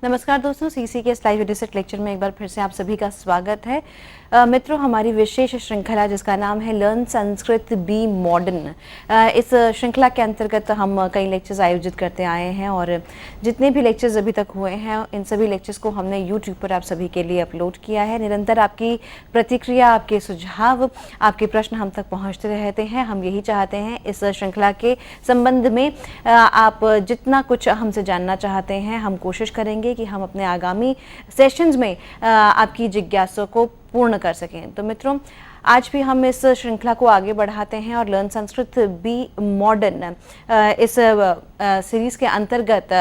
नमस्कार दोस्तों, सीसी के लाइव एडिसेट लेक्चर में एक बार फिर से आप सभी का स्वागत है। मित्रों, हमारी विशेष श्रृंखला जिसका नाम है लर्न संस्कृत बी मॉडर्न, इस श्रृंखला के अंतर्गत हम कई लेक्चर्स आयोजित करते आए हैं और जितने भी लेक्चर्स अभी तक हुए हैं इन सभी लेक्चर्स को हमने यूट्यूब पर आप सभी के लिए अपलोड किया है। निरंतर आपकी प्रतिक्रिया, आपके सुझाव, आपके प्रश्न हम तक पहुँचते रहते हैं। हम यही चाहते हैं इस श्रृंखला के संबंध में आप जितना कुछ हमसे जानना चाहते हैं हम कोशिश करेंगे कि हम अपने आगामी सेशंस में आपकी जिज्ञासा को पूर्ण कर सकें। तो मित्रों, आज भी हम इस श्रृंखला को आगे बढ़ाते हैं और लर्न संस्कृत बी मॉडर्न इस सीरीज के अंतर्गत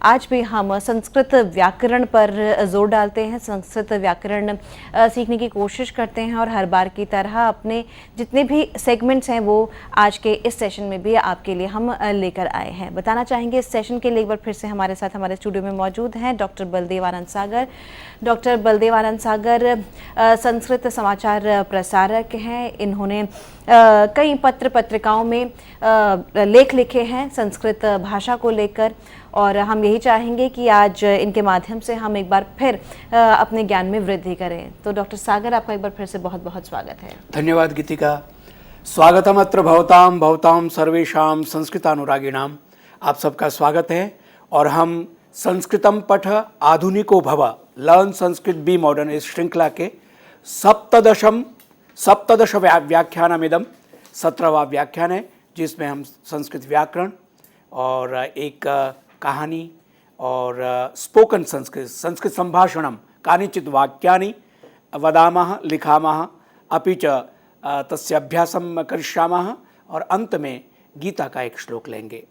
आज भी हम संस्कृत व्याकरण पर जोर डालते हैं, संस्कृत व्याकरण सीखने की कोशिश करते हैं और हर बार की तरह अपने जितने भी सेगमेंट्स हैं वो आज के इस सेशन में भी आपके लिए हम लेकर आए हैं। बताना चाहेंगे इस सेशन के लिए एक बार फिर से हमारे साथ हमारे स्टूडियो में मौजूद हैं डॉक्टर बलदेव आनंद सागर। डॉक्टर बलदेव आनंद सागर संस्कृत समाचार प्रसारक हैं। इन्होंने कई पत्र पत्रिकाओं में लेख लिखे हैं संस्कृत भाषा को लेकर और हम यही चाहेंगे कि आज इनके माध्यम से हम एक बार फिर अपने ज्ञान में वृद्धि करें। तो डॉक्टर सागर, आपका एक बार फिर से बहुत बहुत स्वागत है। धन्यवाद गीतिका। स्वागतम अत्र भवताम भवताम सर्वेषां संस्कृतानुरागिणाम। आप सबका स्वागत है और हम संस्कृतम पठ आधुनिको भव लर्न संस्कृत बी मॉडर्न इस श्रृंखला के सप्तदश व्याख्यानमिदम 17वां व्याख्यान है, जिसमें हम संस्कृत व्याकरण और एक कहानी और स्पोकन संस्कृत संभाषणम कानिचित् वाक्यानि वदामः लिखामः अपि च तस्य अभ्यासं करिष्यामः और अंत में गीता का एक श्लोक लेंगे।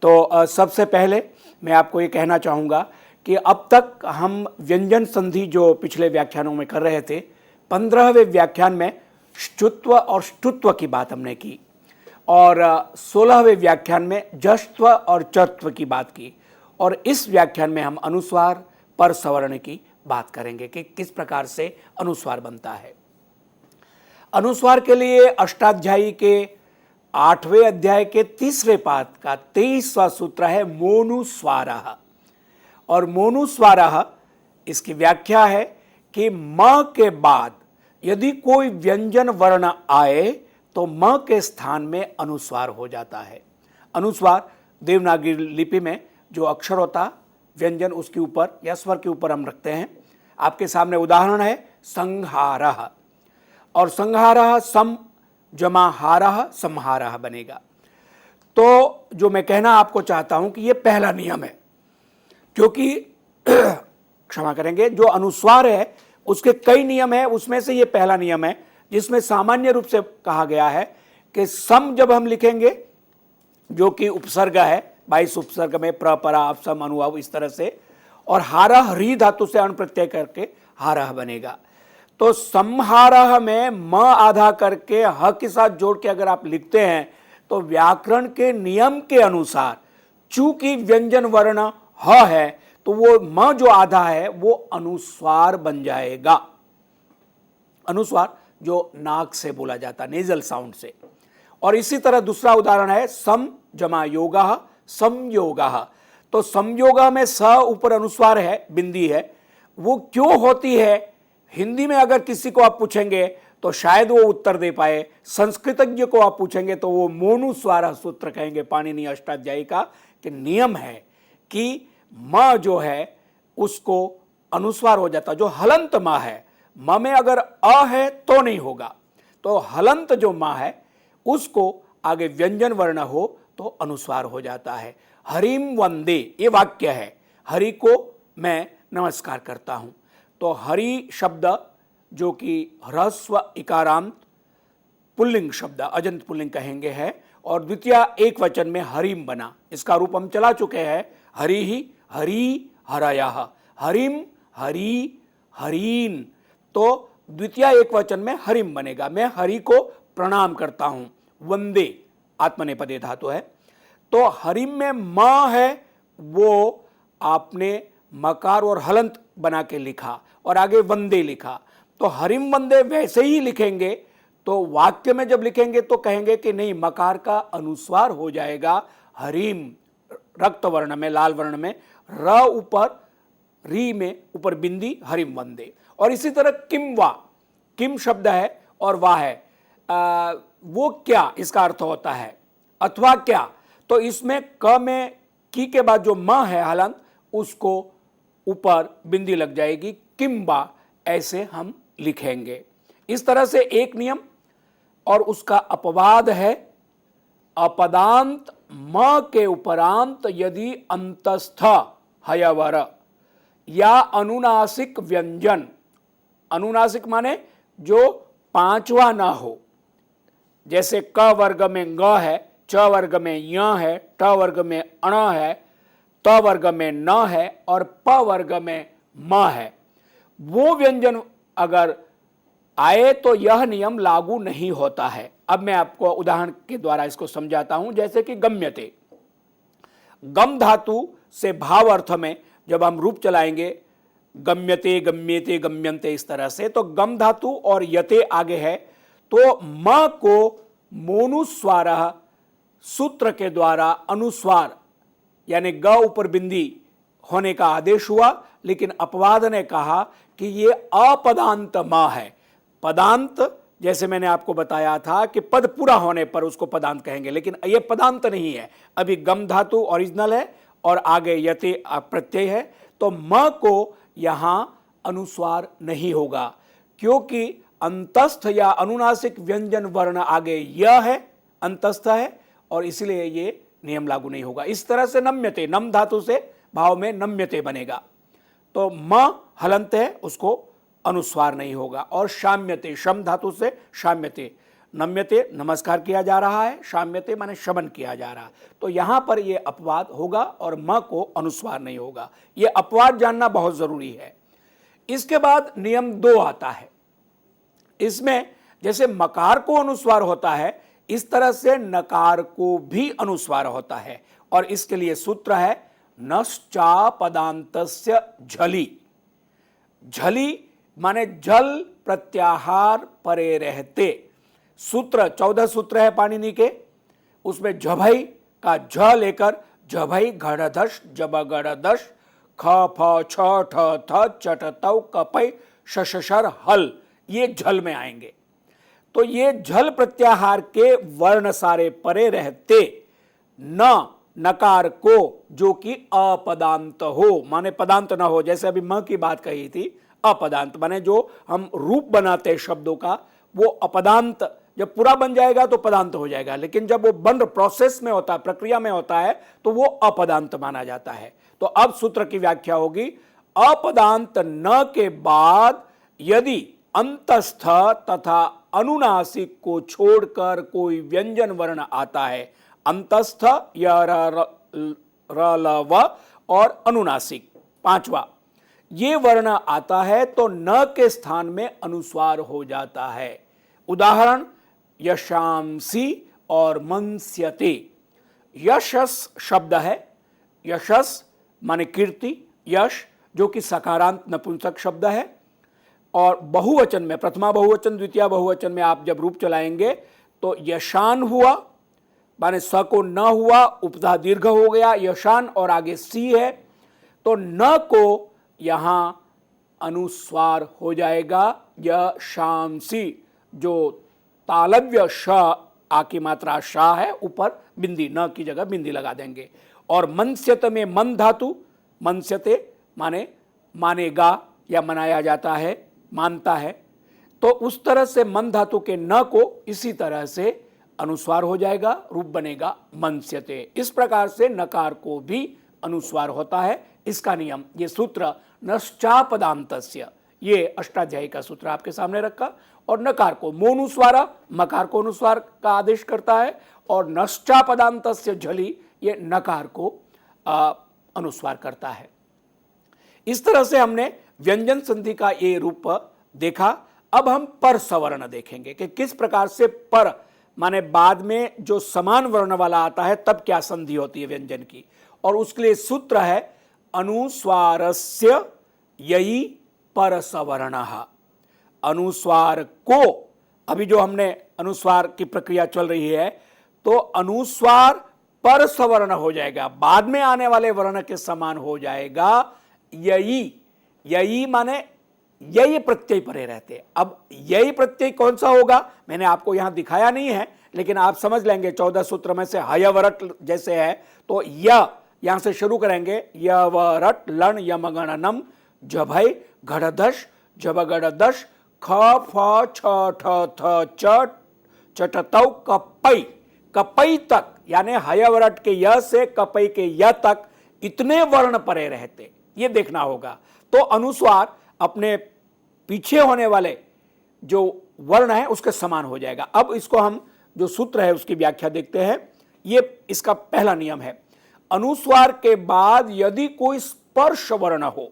तो सबसे पहले मैं आपको ये कहना चाहूँगा कि अब तक हम व्यंजन संधि जो पिछले व्याख्यानों में कर रहे थे, 15वें व्याख्यान में श्चुत्व और ष्टुत्व की बात हमने की और 16वें व्याख्यान में जश्त्व और चत्व की बात की और इस व्याख्यान में हम अनुस्वार पर सवर्ण की बात करेंगे कि किस प्रकार से अनुस्वार बनता है। अनुस्वार के लिए अष्टाध्यायी के 8वें अध्याय के 3रे पाद का 23वां सूत्र है मोनुस्वारः और मोनुस्वारः इसकी व्याख्या है कि म के बाद यदि कोई व्यंजन वर्ण आए तो म के स्थान में अनुस्वार हो जाता है। अनुस्वार देवनागरी लिपि में जो अक्षर होता व्यंजन उसके ऊपर या स्वर के ऊपर हम रखते हैं। आपके सामने उदाहरण है संहारः और संहारः सम जमा हारः संहारः बनेगा। तो जो मैं कहना आपको चाहता हूं कि यह पहला नियम है, क्योंकि क्षमा करेंगे, जो अनुस्वार है उसके कई नियम है, उसमें से ये पहला नियम है जिसमें सामान्य रूप से कहा गया है कि सम जब हम लिखेंगे जो कि उपसर्ग है, 22 उपसर्ग में प्र परा अपसम अनुभाव इस तरह से, और हारः ह्री धातु से अण प्रत्यय करके हारः बनेगा। तो संहारः में म आधा करके ह के साथ जोड़ के अगर आप लिखते हैं तो व्याकरण के नियम के अनुसार चूंकि व्यंजन वर्ण ह है तो वो म जो आधा है वो अनुस्वार बन जाएगा। अनुस्वार जो नाक से बोला जाता, नेजल साउंड से। और इसी तरह दूसरा उदाहरण है सम जमा योगः संयोगः। तो संयोगः में स ऊपर अनुस्वार है, बिंदी है, वो क्यों होती है हिंदी में अगर किसी को आप पूछेंगे तो शायद वो उत्तर दे पाए, संस्कृतज्ञ को आप पूछेंगे तो वो मोनुस्वारः सूत्र कहेंगे पाणिनि अष्टाध्यायी का कि नियम है कि म जो है उसको अनुस्वार हो जाता। जो हलंत म है, म में अगर अ है तो नहीं होगा, तो हलंत जो म है उसको आगे व्यंजन वर्ण हो तो अनुस्वार हो जाता है। हरिम वंदे ये वाक्य है, हरि को मैं नमस्कार करता हूं। तो हरि शब्द जो कि ह्रस्व इकारांत पुल्लिंग शब्द अजंत पुल्लिंग कहेंगे है और द्वितीय एक वचन में हरिम बना। इसका रूप हम चला चुके हैं, हरि ही हरि हरयः, हरिम हरि हरीन। तो द्वितीय एक वचन में हरिम बनेगा, मैं हरि को प्रणाम करता हूं। वंदे आत्मनेपदे धातु है। तो हरिम में म है वो आपने मकार और हलंत बना के लिखा और आगे वंदे लिखा। तो हरिम वंदे वैसे ही लिखेंगे तो वाक्य में जब लिखेंगे तो कहेंगे कि नहीं, मकार का अनुस्वार हो जाएगा हरिम, रक्त वर्ण में, लाल वर्ण में, र ऊपर री में ऊपर बिंदी, हरिम वंदे। और इसी तरह किम वा, किम शब्द है और वाह है, वो क्या इसका अर्थ होता है, अथवा क्या। तो इसमें क में की के बाद जो म है हलंत, उसको ऊपर बिंदी लग जाएगी, किम्बा ऐसे हम लिखेंगे। इस तरह से एक नियम। और उसका अपवाद है अपदांत म के उपरांत यदि अंतस्थ हयवर या अनुनासिक व्यंजन, अनुनासिक माने जो पांचवा ना हो, जैसे क वर्ग में ग है, च वर्ग में य है, ट वर्ग में अण है, त वर्ग में न है और प वर्ग में म है, वो व्यंजन अगर आए तो यह नियम लागू नहीं होता है। अब मैं आपको उदाहरण के द्वारा इसको समझाता हूं। जैसे कि गम्यते, गम धातु से भाव अर्थ में जब हम रूप चलाएंगे, गम्यते, गम्यते, गम्यन्ते, इस तरह से, तो गम धातु और यते आगे है, तो म को मोनुस्वार सूत्र के द्वारा अनुस्वार यानी ग ऊपर बिंदी होने का आदेश हुआ, लेकिन अपवाद ने कहा कि ये अपदांत म है। पदांत जैसे मैंने आपको बताया था कि पद पूरा होने पर उसको पदांत कहेंगे, लेकिन ये पदांत नहीं है। अभी गम धातु ओरिजिनल है और आगे यते प्रत्यय है, तो म को यहां अनुस्वार नहीं होगा, क्योंकि अंतस्थ या अनुनासिक व्यंजन वर्ण आगे य है, अंतस्थ है, और इसलिए ये नियम लागू नहीं होगा। इस तरह से नम्यते, नम धातु से भाव में नम्यते बनेगा, तो म हलंत है, उसको अनुस्वार नहीं होगा। और शाम्यते, शम धातु से शाम्यते, नम्यते नमस्कार किया जा रहा है, शाम्यते माने शमन किया जा रहा है, तो यहां पर यह अपवाद होगा और म को अनुस्वार नहीं होगा। यह अपवाद जानना बहुत जरूरी है। इसके बाद नियम 2 आता है। इसमें जैसे मकार को अनुस्वार होता है, इस तरह से नकार को भी अनुस्वार होता है, और इसके लिए सूत्र है नश्चापदान्तस्य झलि। झलि माने जल प्रत्याहार परे रहते। सूत्र 14 सूत्र है पाणिनि के, उसमें झभई का झ लेकर झभई घड़धश जबगड़दश ख फ छ ठ थ चट तव कपय शशर हल, ये झल में आएंगे। तो ये झल प्रत्याहार के वर्ण सारे परे रहते न नकार को, जो कि अपदांत हो, माने पदांत न हो। जैसे अभी म की बात कही थी, अपदांत माने जो हम रूप बनाते हैं शब्दों का, वो अपदांत जब पूरा बन जाएगा तो पदांत हो जाएगा, लेकिन जब वो बन प्रोसेस में होता है, प्रक्रिया में होता है, तो वो अपदांत माना जाता है। तो अब सूत्र की व्याख्या होगी, अपदांत न के बाद यदि अंतस्थ तथा अनुनासिक को छोड़कर कोई व्यंजन वर्ण आता है, अंतस्थ या र ल व और अनुनासिक पांचवा, ये वर्ण आता है तो न के स्थान में अनुस्वार हो जाता है। उदाहरण यशांसी और मंस्यते। यशस शब्द है, यशस माने कीर्ति, यश जो कि सकारांत नपुंसक शब्द है, और बहुवचन में, प्रथमा बहुवचन द्वितीय बहुवचन में आप जब रूप चलाएंगे तो यशान हुआ माने स को न हुआ, उपधा दीर्घ हो गया, यशान और आगे सी है, तो न को यहां अनुस्वार हो जाएगा। यशांसी जो तालव्य श आ की मात्रा शा है, ऊपर बिंदी, न की जगह बिंदी लगा देंगे। और मनस्यत में मन धातु, मनस्यते माने मानेगा या मनाया जाता है, मानता है, तो उस तरह से मन धातु के न को इसी तरह से अनुस्वार हो जाएगा, रूप बनेगा मनस्यते। इस प्रकार से नकार को भी अनुस्वार होता है। इसका नियम, ये सूत्र नश्चापदान्तस्य, ये अष्टाध्यायी का सूत्र आपके सामने रखा, और नकार को मोनुस्वार, मकार को अनुस्वार का आदेश करता है, और नश्चापदान्तस्य झलि, ये नकार को अनुस्वार करता है। इस तरह से हमने व्यंजन संधि का ये रूप देखा। अब हम पर सवर्ण देखेंगे कि किस प्रकार से पर माने बाद में जो समान वर्ण वाला आता है तब क्या संधि होती है व्यंजन की, और उसके लिए सूत्र है अनुस्वारस्य ययि पर सवर्णः। अनुस्वार को, अभी जो हमने अनुस्वार की प्रक्रिया चल रही है, तो अनुस्वार पर सवर्ण हो जाएगा, बाद में आने वाले वर्ण के समान हो जाएगा, यई, यई माने यही प्रत्यय परे रहते हैं। अब यही प्रत्यय कौन सा होगा मैंने आपको यहां दिखाया नहीं है, लेकिन आप समझ लेंगे 14 सूत्र में से हयवरट जैसे है तो यहां से शुरू करेंगे, यवरट लन यमगणनम जभय घड़दश जबगड़दश ख फ छ ठ थ च चटतौ कपई, कपई तक यानी हयवरट के य से कपई के य तक इतने वर्ण परे रहते, ये देखना होगा। तो अनुस्वार अपने पीछे होने वाले जो वर्ण है उसके समान हो जाएगा। अब इसको हम जो सूत्र है उसकी व्याख्या देखते हैं। ये इसका पहला नियम है, अनुस्वार के बाद यदि कोई स्पर्श वर्ण हो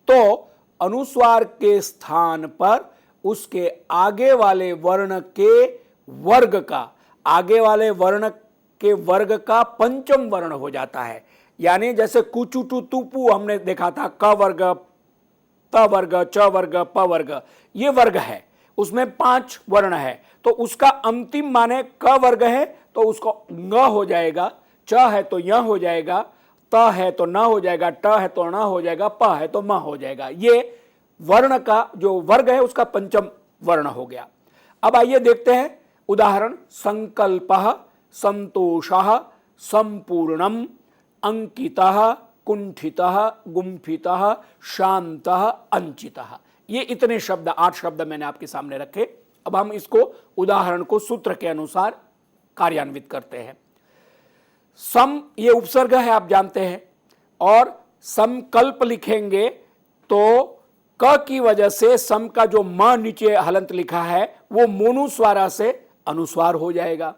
तो अनुस्वार के स्थान पर उसके आगे वाले वर्ण के वर्ग का, आगे वाले वर्ण के वर्ग का पंचम वर्ण हो जाता है। यानी जैसे कुचु टू तुपु हमने देखा था, क वर्ग त वर्ग च वर्ग प वर्ग, ये वर्ग है, उसमें 5 वर्ण है, तो उसका अंतिम माने क वर्ग है तो उसको ङ हो जाएगा, च है तो य हो जाएगा, त है तो न हो जाएगा, ट है तो न हो जाएगा, प है तो म हो जाएगा। ये वर्ण का जो वर्ग है उसका पंचम वर्ण हो गया। अब आइए देखते हैं उदाहरण। संकल्पः संतोषः संपूर्णम अंकितः कुंठितः गुम्फितः शांतः अंचितः, ये इतने शब्द 8 शब्द मैंने आपके सामने रखे। अब हम इसको उदाहरण को सूत्र के अनुसार कार्यान्वित करते हैं। सम ये उपसर्ग है आप जानते हैं, और समकल्प लिखेंगे तो क की वजह से सम का जो म नीचे हलंत लिखा है वो मोनुस्वारा से अनुस्वार हो जाएगा।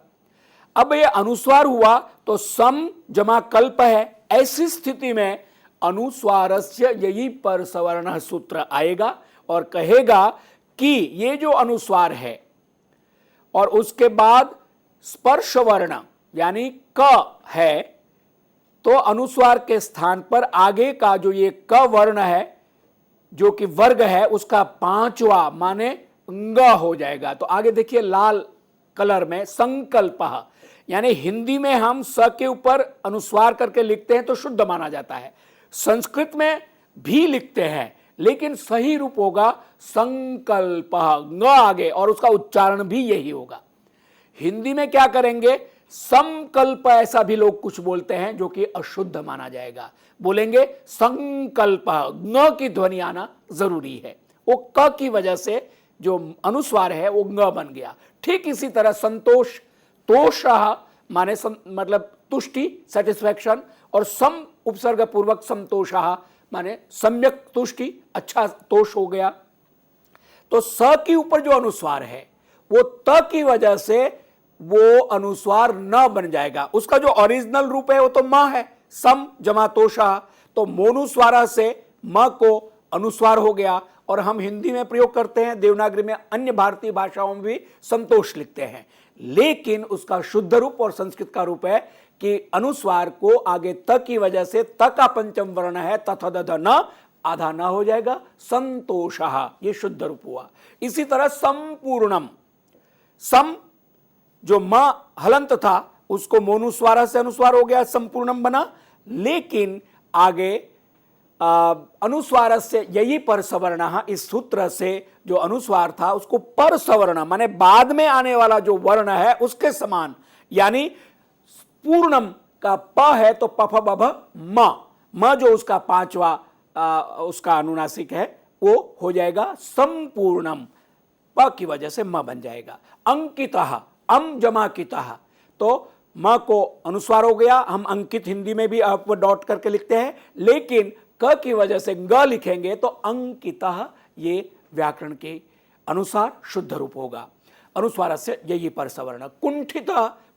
अब ये अनुस्वार हुआ तो सम जमा कल्प है, ऐसी स्थिति में अनुस्वारस्य यही पर सवर्ण सूत्र आएगा और कहेगा कि ये जो अनुस्वार है और उसके बाद स्पर्श वर्ण यानी क है, तो अनुस्वार के स्थान पर आगे का जो ये क वर्ण है जो कि वर्ग है उसका 5वां माने ङ हो जाएगा। तो आगे देखिए लाल कलर में संकल्पः, यानी हिंदी में हम स के ऊपर अनुस्वार करके लिखते हैं तो शुद्ध माना जाता है, संस्कृत में भी लिखते हैं लेकिन सही रूप होगा संकल्पः, ङ आगे, और उसका उच्चारण भी यही होगा। हिंदी में क्या करेंगे, संकल्प ऐसा भी लोग कुछ बोलते हैं जो कि अशुद्ध माना जाएगा, बोलेंगे संकल्प, ङ की ध्वनि आना जरूरी है, वो क की वजह से जो अनुस्वार है वो ङ बन गया। ठीक इसी तरह संतोष, तोषः माने मतलब तुष्टि सेटिस्फैक्शन, और सम उपसर्ग पूर्वक संतोषः माने सम्यक तुष्टि, अच्छा तोष हो गया। तो स के ऊपर जो अनुस्वार है वो त की वजह से वो अनुस्वार न बन जाएगा, उसका जो ओरिजिनल रूप है वो तो म है, सम जमा तोषः, तो मोनुस्वारा से म को अनुस्वार हो गया। और हम हिंदी में प्रयोग करते हैं, देवनागरी में, अन्य भारतीय भाषाओं में भी संतोष लिखते हैं, लेकिन उसका शुद्ध रूप और संस्कृत का रूप है कि अनुस्वार को आगे त की वजह से त का पंचम वर्ण है, तथ द न आधा न हो जाएगा, संतोषः, ये शुद्ध रूप हुआ। इसी तरह संपूर्णम, सम जो म हलंत था उसको मोनुस्वारा से अनुस्वार हो गया, संपूर्णम बना, लेकिन आगे अनुस्वार से यही पर सवर्ण, इस सूत्र से जो अनुस्वार था उसको पर सवर्ण माने बाद में आने वाला जो वर्ण है उसके समान, यानी पूर्णम का प है तो पफ बभ म जो उसका 5वां उसका अनुनासिक है वो हो जाएगा संपूर्णम, प की वजह से म बन जाएगा। अंकितः, अम जमा कितः, तो म को अनुस्वार हो गया, हम अंकित हिंदी में भी अप डॉट करके लिखते हैं, लेकिन क की वजह से ग लिखेंगे तो अंकितः, ये व्याकरण के अनुसार शुद्ध रूप होगा। अनुस्वार से यही पर सवर्ण। कुंठित,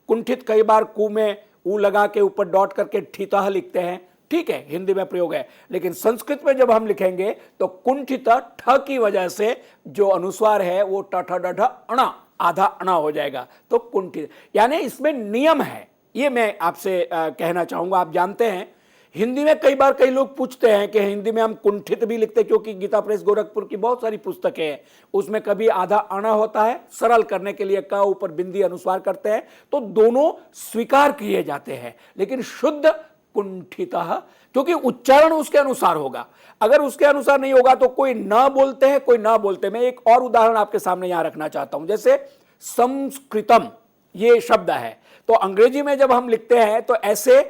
कुंठित कई बार कु में ऊ लगा के ऊपर डॉट करके ठितः लिखते हैं, ठीक है, हिंदी में प्रयोग है, लेकिन संस्कृत में जब हम लिखेंगे तो कुंठित ठ की वजह से जो अनुस्वार है वो ट ठ ड ढ अण, आधा अण हो जाएगा, तो कुंठित, यानी इसमें नियम है, ये मैं आपसे कहना चाहूंगा। आप जानते हैं हिंदी में कई बार कई लोग पूछते हैं कि हिंदी में हम कुंठित भी लिखते हैं, क्योंकि गीता प्रेस गोरखपुर की बहुत सारी पुस्तकें हैं, उसमें कभी आधा अण होता है, सरल करने के लिए क ऊपर बिंदी अनुस्वार करते हैं, तो दोनों स्वीकार किए जाते हैं, लेकिन शुद्ध कुंठितः, क्योंकि उच्चारण उसके अनुसार होगा। अगर उसके अनुसार नहीं होगा तो कोई न बोलते हैं, कोई न बोलते। मैं एक और उदाहरण आपके सामने यहां रखना चाहता हूं। जैसे संस्कृतम ये शब्द है, तो अंग्रेजी में जब हम लिखते हैं तो ऐसे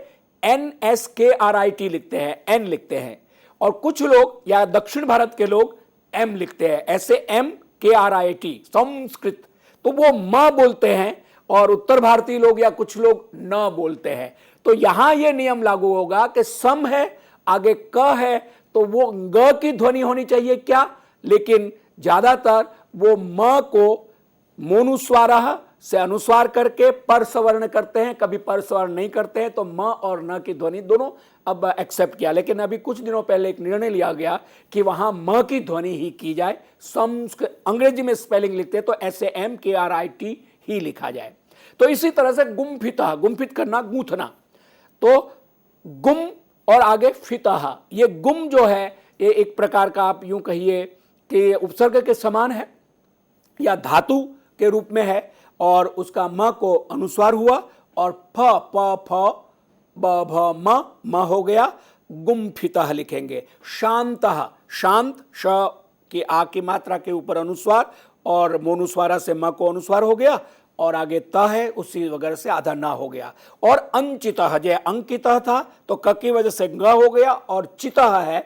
NSKRIT लिखते हैं, एन लिखते हैं, और कुछ लोग या दक्षिण भारत के लोग एम लिखते हैं, ऐसे MKRIT संस्कृत, तो वो म बोलते हैं, और उत्तर भारतीय लोग या कुछ लोग न बोलते हैं। तो यहां यह नियम लागू होगा कि सम है, आगे क है, तो वो ग की ध्वनि होनी चाहिए क्या, लेकिन ज्यादातर वो म को मोनुस्वारः से अनुस्वार करके पर सवर्ण करते हैं, कभी पर सवर्ण नहीं करते हैं, तो म और न की ध्वनि दोनों अब एक्सेप्ट किया। लेकिन अभी कुछ दिनों पहले एक निर्णय लिया गया कि वहां म की ध्वनि ही की जाए। संस्कृत अंग्रेजी में स्पेलिंग लिखते हैं तो ऐसे MKRIT ही लिखा जाए। तो इसी तरह से गुम्फितः, गुम्फित करना, गूंथना, तो गुम और आगे फितः, ये गुम जो है ये एक प्रकार का आप यूं कहिए कि उपसर्ग के समान है या धातु के रूप में है, और उसका म को अनुस्वार हुआ और फ प फ ब भ म हो गया, गुम्फितः लिखेंगे। शांतः, शांत, श की आ की मात्रा के ऊपर अनुस्वार और मोनुस्वारा से म को अनुस्वार हो गया, और आगे त है उसी वगैरह से आधा ना हो गया। और अंचितः, जय अंकितः था तो क की वजह से ग हो गया, और चितः है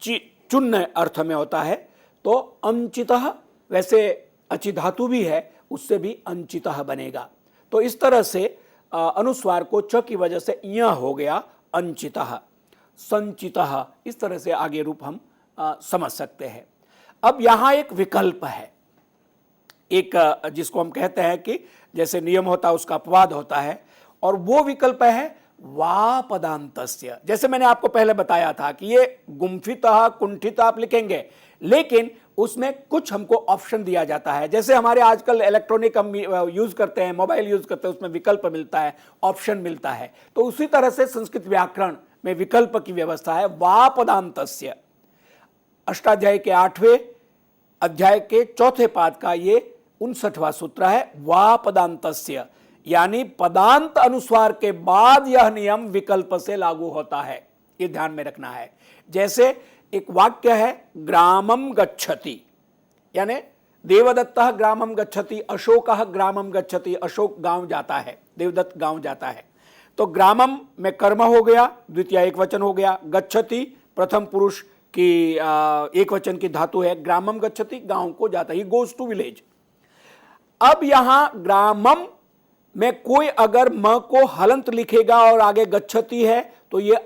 चुन्न अर्थ में होता है, तो अंचितः, वैसे अचि धातु भी है, उससे भी अंचितः बनेगा। तो इस तरह से अनुस्वार को च की वजह से य हो गया अंचितः, संचितः, इस तरह से आगे रूप हम समझ सकते हैं। अब यहां एक विकल्प है, एक जिसको हम कहते हैं कि जैसे नियम होता है उसका अपवाद होता है, और वो विकल्प है वा पदांतस्य। जैसे मैंने आपको पहले बताया था कि ये गुम्फितः कुंठित आप लिखेंगे, लेकिन उसमें कुछ हमको ऑप्शन दिया जाता है। जैसे हमारे आजकल इलेक्ट्रॉनिक हम यूज करते हैं, मोबाइल यूज करते हैं, उसमें विकल्प मिलता है, ऑप्शन मिलता है। तो उसी तरह से संस्कृत व्याकरण में विकल्प की व्यवस्था है। वा पदांतस्य, अष्टाध्याय के 8वें अध्याय के 4थे पाद का ये 59वां सूत्र है। वा पदांतस्य, यानी पदांत अनुस्वार के बाद यह नियम विकल्प से लागू होता है, ये ध्यान में रखना है। जैसे एक वाक्य है ग्रामम गच्छति, यानी देवदत्तः ग्रामम गच्छति, अशोकः ग्रामम गच्छति, अशोक गांव जाता है, देवदत्त गांव जाता है। तो ग्रामम में कर्म हो गया, द्वितीय एक वचन हो गया, गच्छति प्रथम पुरुष की एक वचन की धातु है, ग्रामम गच्छति, गांव को जाता है, ही गोज टू विलेज। अब यहां ग्रामम में कोई अगर म को हलंत लिखेगा और आगे गच्छति है तो ये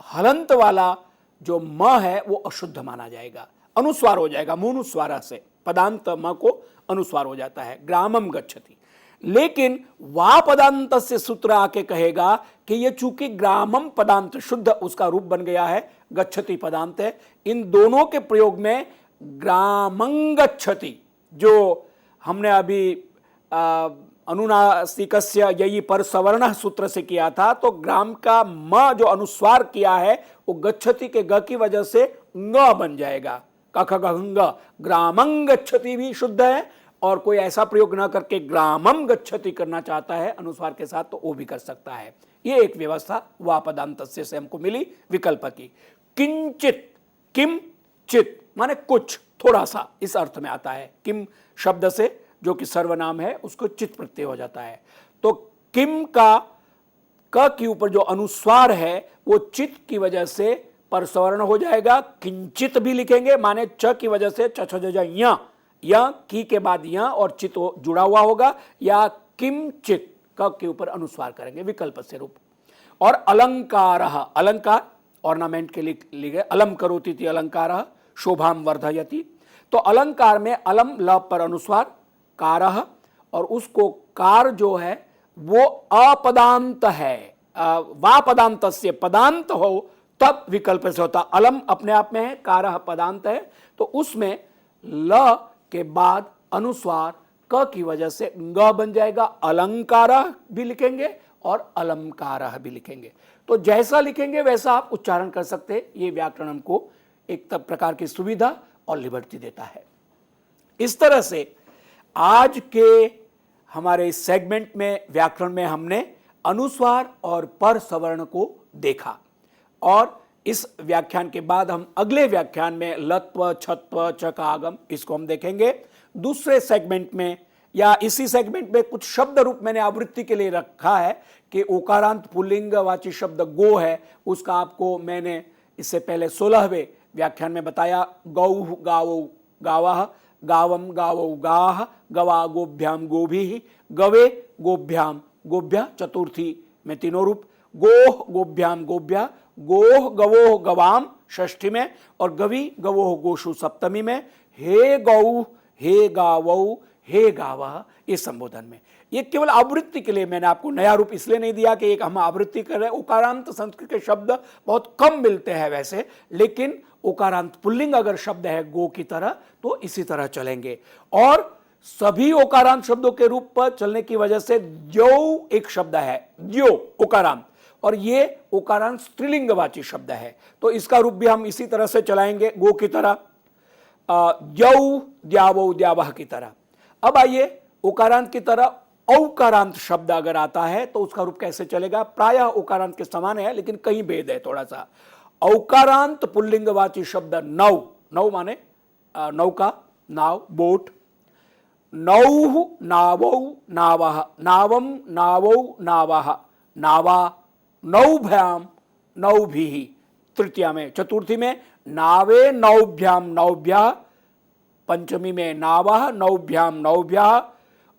हलंत वाला जो म है वो अशुद्ध माना जाएगा, अनुस्वार हो जाएगा, मूनुस्वारा से पदांत म को अनुस्वार हो जाता है, ग्रामम गच्छति। लेकिन वा पदांत से सूत्र आके कहेगा कि ये चूंकि ग्रामम पदांत शुद्ध उसका रूप बन गया है, गच्छति पदांत है, इन दोनों के प्रयोग में ग्रामं गच्छति, जो हमने अभी अनुनासिकस्य यही पर सवर्ण सूत्र से किया था, तो ग्राम का म जो अनुस्वार किया है वो गच्छति के ग की वजह से ङ बन जाएगा, कख गंग, ग्रामं गच्छति भी शुद्ध है, और कोई ऐसा प्रयोग ना करके ग्रामम गच्छति करना चाहता है अनुस्वार के साथ तो वो भी कर सकता है। ये एक व्यवस्था वा पदांतस्य से हमको मिली विकल्प की। किंचित, किम चित माने कुछ, थोड़ा सा, इस अर्थ में आता है। किम शब्द से जो कि सर्वनाम है उसको चित प्रत्यय हो जाता है। तो किम का क के ऊपर जो अनुस्वार है वो चित की वजह से पर सवर्ण हो जाएगा। किंचित भी लिखेंगे, माने च की वजह से च छ ज य, या की के बाद य और चित जुड़ा हुआ होगा, या किंचित क के ऊपर अनुस्वार करेंगे विकल्प से रूप। और अलंकार, अलंकार ऑर्नामेंट के लिए लिखे, अलम करोति इति अलंकार शोभाम वर्धयति। तो अलंकार में अलम ल पर अनुस्वार, कारः, और उसको कार जो है वो अपदांत है, वा पदांत से पदांत हो तब विकल्प से होता। अलम अपने आप में है, कारः पदांत है, तो उसमें ल के बाद अनुस्वार क की वजह से ग बन जाएगा। अलंकारः भी लिखेंगे और अलंकारः भी लिखेंगे, तो जैसा लिखेंगे वैसा आप उच्चारण कर सकते हैं। ये व्याकरण हमको एक तब प्रकार की सुविधा और लिबर्टी देता है। इस तरह से आज के हमारे इस सेगमेंट में व्याकरण में हमने अनुस्वार और पर सवर्ण को देखा। और इस व्याख्यान के बाद हम अगले व्याख्यान में लत्व छत्व चकागम इसको हम देखेंगे। दूसरे सेगमेंट में या इसी सेगमेंट में कुछ शब्द रूप मैंने आवृत्ति के लिए रखा है कि ओकारांत पुल्लिंगवाची शब्द गो है, उसका आपको मैंने इससे पहले 16वें व्याख्यान में बताया। गौ गावौ गावः, गावम गावौ गाः, गवा गोभ्याम गोभी, गवे गोभ्याम गोभ्य चतुर्थी में तीनों रूप, गोह गोभ्याम गोभ्या, गोह गवोह गवाम षष्ठी में, और गवी गवोह गोशु सप्तमी में, हे गौ हे गावौ हे गावः इस संबोधन में। ये केवल आवृत्ति के लिए मैंने आपको नया रूप इसलिए नहीं दिया कि एक हम आवृत्ति कर रहे हैं। उकारांत संस्कृत के शब्द बहुत कम मिलते हैं वैसे, लेकिन उकारांत पुल्लिंग अगर शब्द है गो की तरह तो इसी तरह चलेंगे। और सभी ओकारांत शब्दों के रूप पर चलने की वजह से द्यो एक शब्द है, द्यो उकारांत, और ये उकारांत स्त्रीलिंगवाची शब्द है, तो इसका रूप भी हम इसी तरह से चलाएंगे गो की तरह, द्यौ द्यावौ द्यावह की तरह। अब आइए उकारांत की तरह औकारांत शब्द अगर आता है तो उसका रूप कैसे चलेगा। प्रायः उकारांत के समान है लेकिन कहीं भेद है थोड़ा सा। औकारांत पुल्लिंगवाची शब्द नौ, नौ माने नौका, नाव, बोट, नौः नावौ नावः, नावम नावौ नावः, नावा, नौभ्याम नौभिः तृतीया में, चतुर्थी में नावे नौभ्याम नौभ्यः, पंचमी में नावः नौभ्याम नौभ्यः,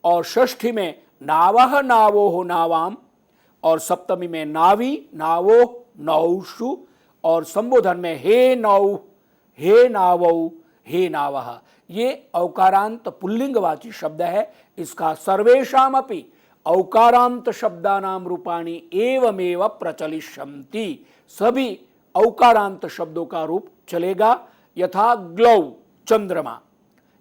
और षष्ठी में नावः नावोः नावाम, और सप्तमी में नावी नावो नौषु, और संबोधन में हे नौ हे नावौ हे नावः। ये औकारांत पुल्लिंगवाची शब्द है। इसका सर्वेषामपि औकारांत शब्दानाम रूपाणि एवमेव प्रचलिष्यन्ति, सभी औकारांत शब्दों का रूप चलेगा। यथा ग्लौ चंद्रमा,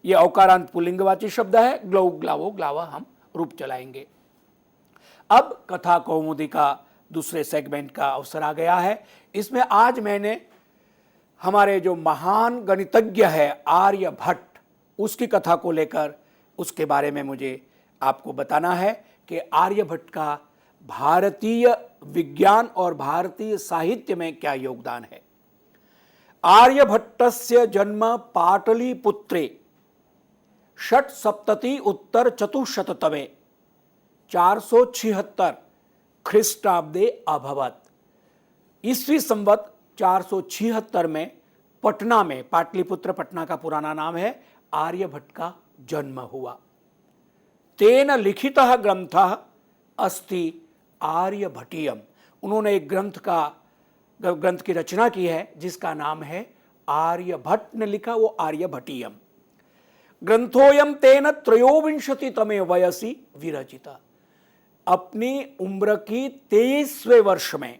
ये औकारांत पुल्लिंगवाची शब्द है, ग्लौ ग्लावो ग्लावा हम रूप चलाएंगे। अब कथा कौमुदी का दूसरे सेगमेंट का अवसर आ गया है। इसमें आज मैंने हमारे जो महान गणितज्ञ है आर्यभट्ट, उसकी कथा को लेकर उसके बारे में मुझे आपको बताना है कि आर्यभट्ट का भारतीय विज्ञान और भारतीय साहित्य में क्या योगदान है। आर्यभट्टस्य जन्म पाटलिपुत्रे षट्सप्तति उत्तर चतुश्शततमे 476 ख्रीष्टाब्दे अभवत्। ईस्वी संवत 476 में पटना में, पाटलिपुत्र पटना का पुराना नाम है, आर्यभट्ट का जन्म हुआ। तेन लिखितः ग्रंथः अस्ति आर्यभटीयम, उन्होंने एक ग्रंथ की रचना की है जिसका नाम है आर्यभट्ट ने लिखा, वो आर्यभटीयम। ग्रंथोयम तेन त्रयोविंशतितमे वयसि विरचिता, अपनी उम्र की 23वें वर्ष में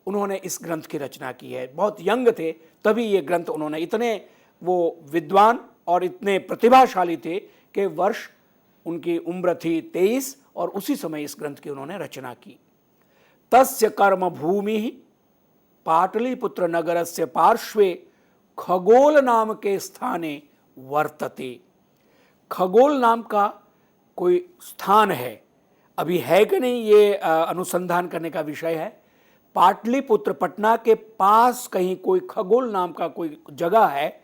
उन्होंने इस ग्रंथ की रचना की है। बहुत यंग थे तभी ये ग्रंथ उन्होंने, इतने वो विद्वान और इतने प्रतिभाशाली थे कि वर्ष उनकी उम्र थी 23 और उसी समय इस ग्रंथ की उन्होंने रचना की। तस्य कर्म भूमि पाटलिपुत्र नगरस्य पार्श्वे खगोल नाम के स्थाने वर्तते। खगोल नाम का कोई स्थान है, अभी है कि नहीं ये अनुसंधान करने का विषय है। पाटलिपुत्र पटना के पास कहीं कोई खगोल नाम का कोई जगह है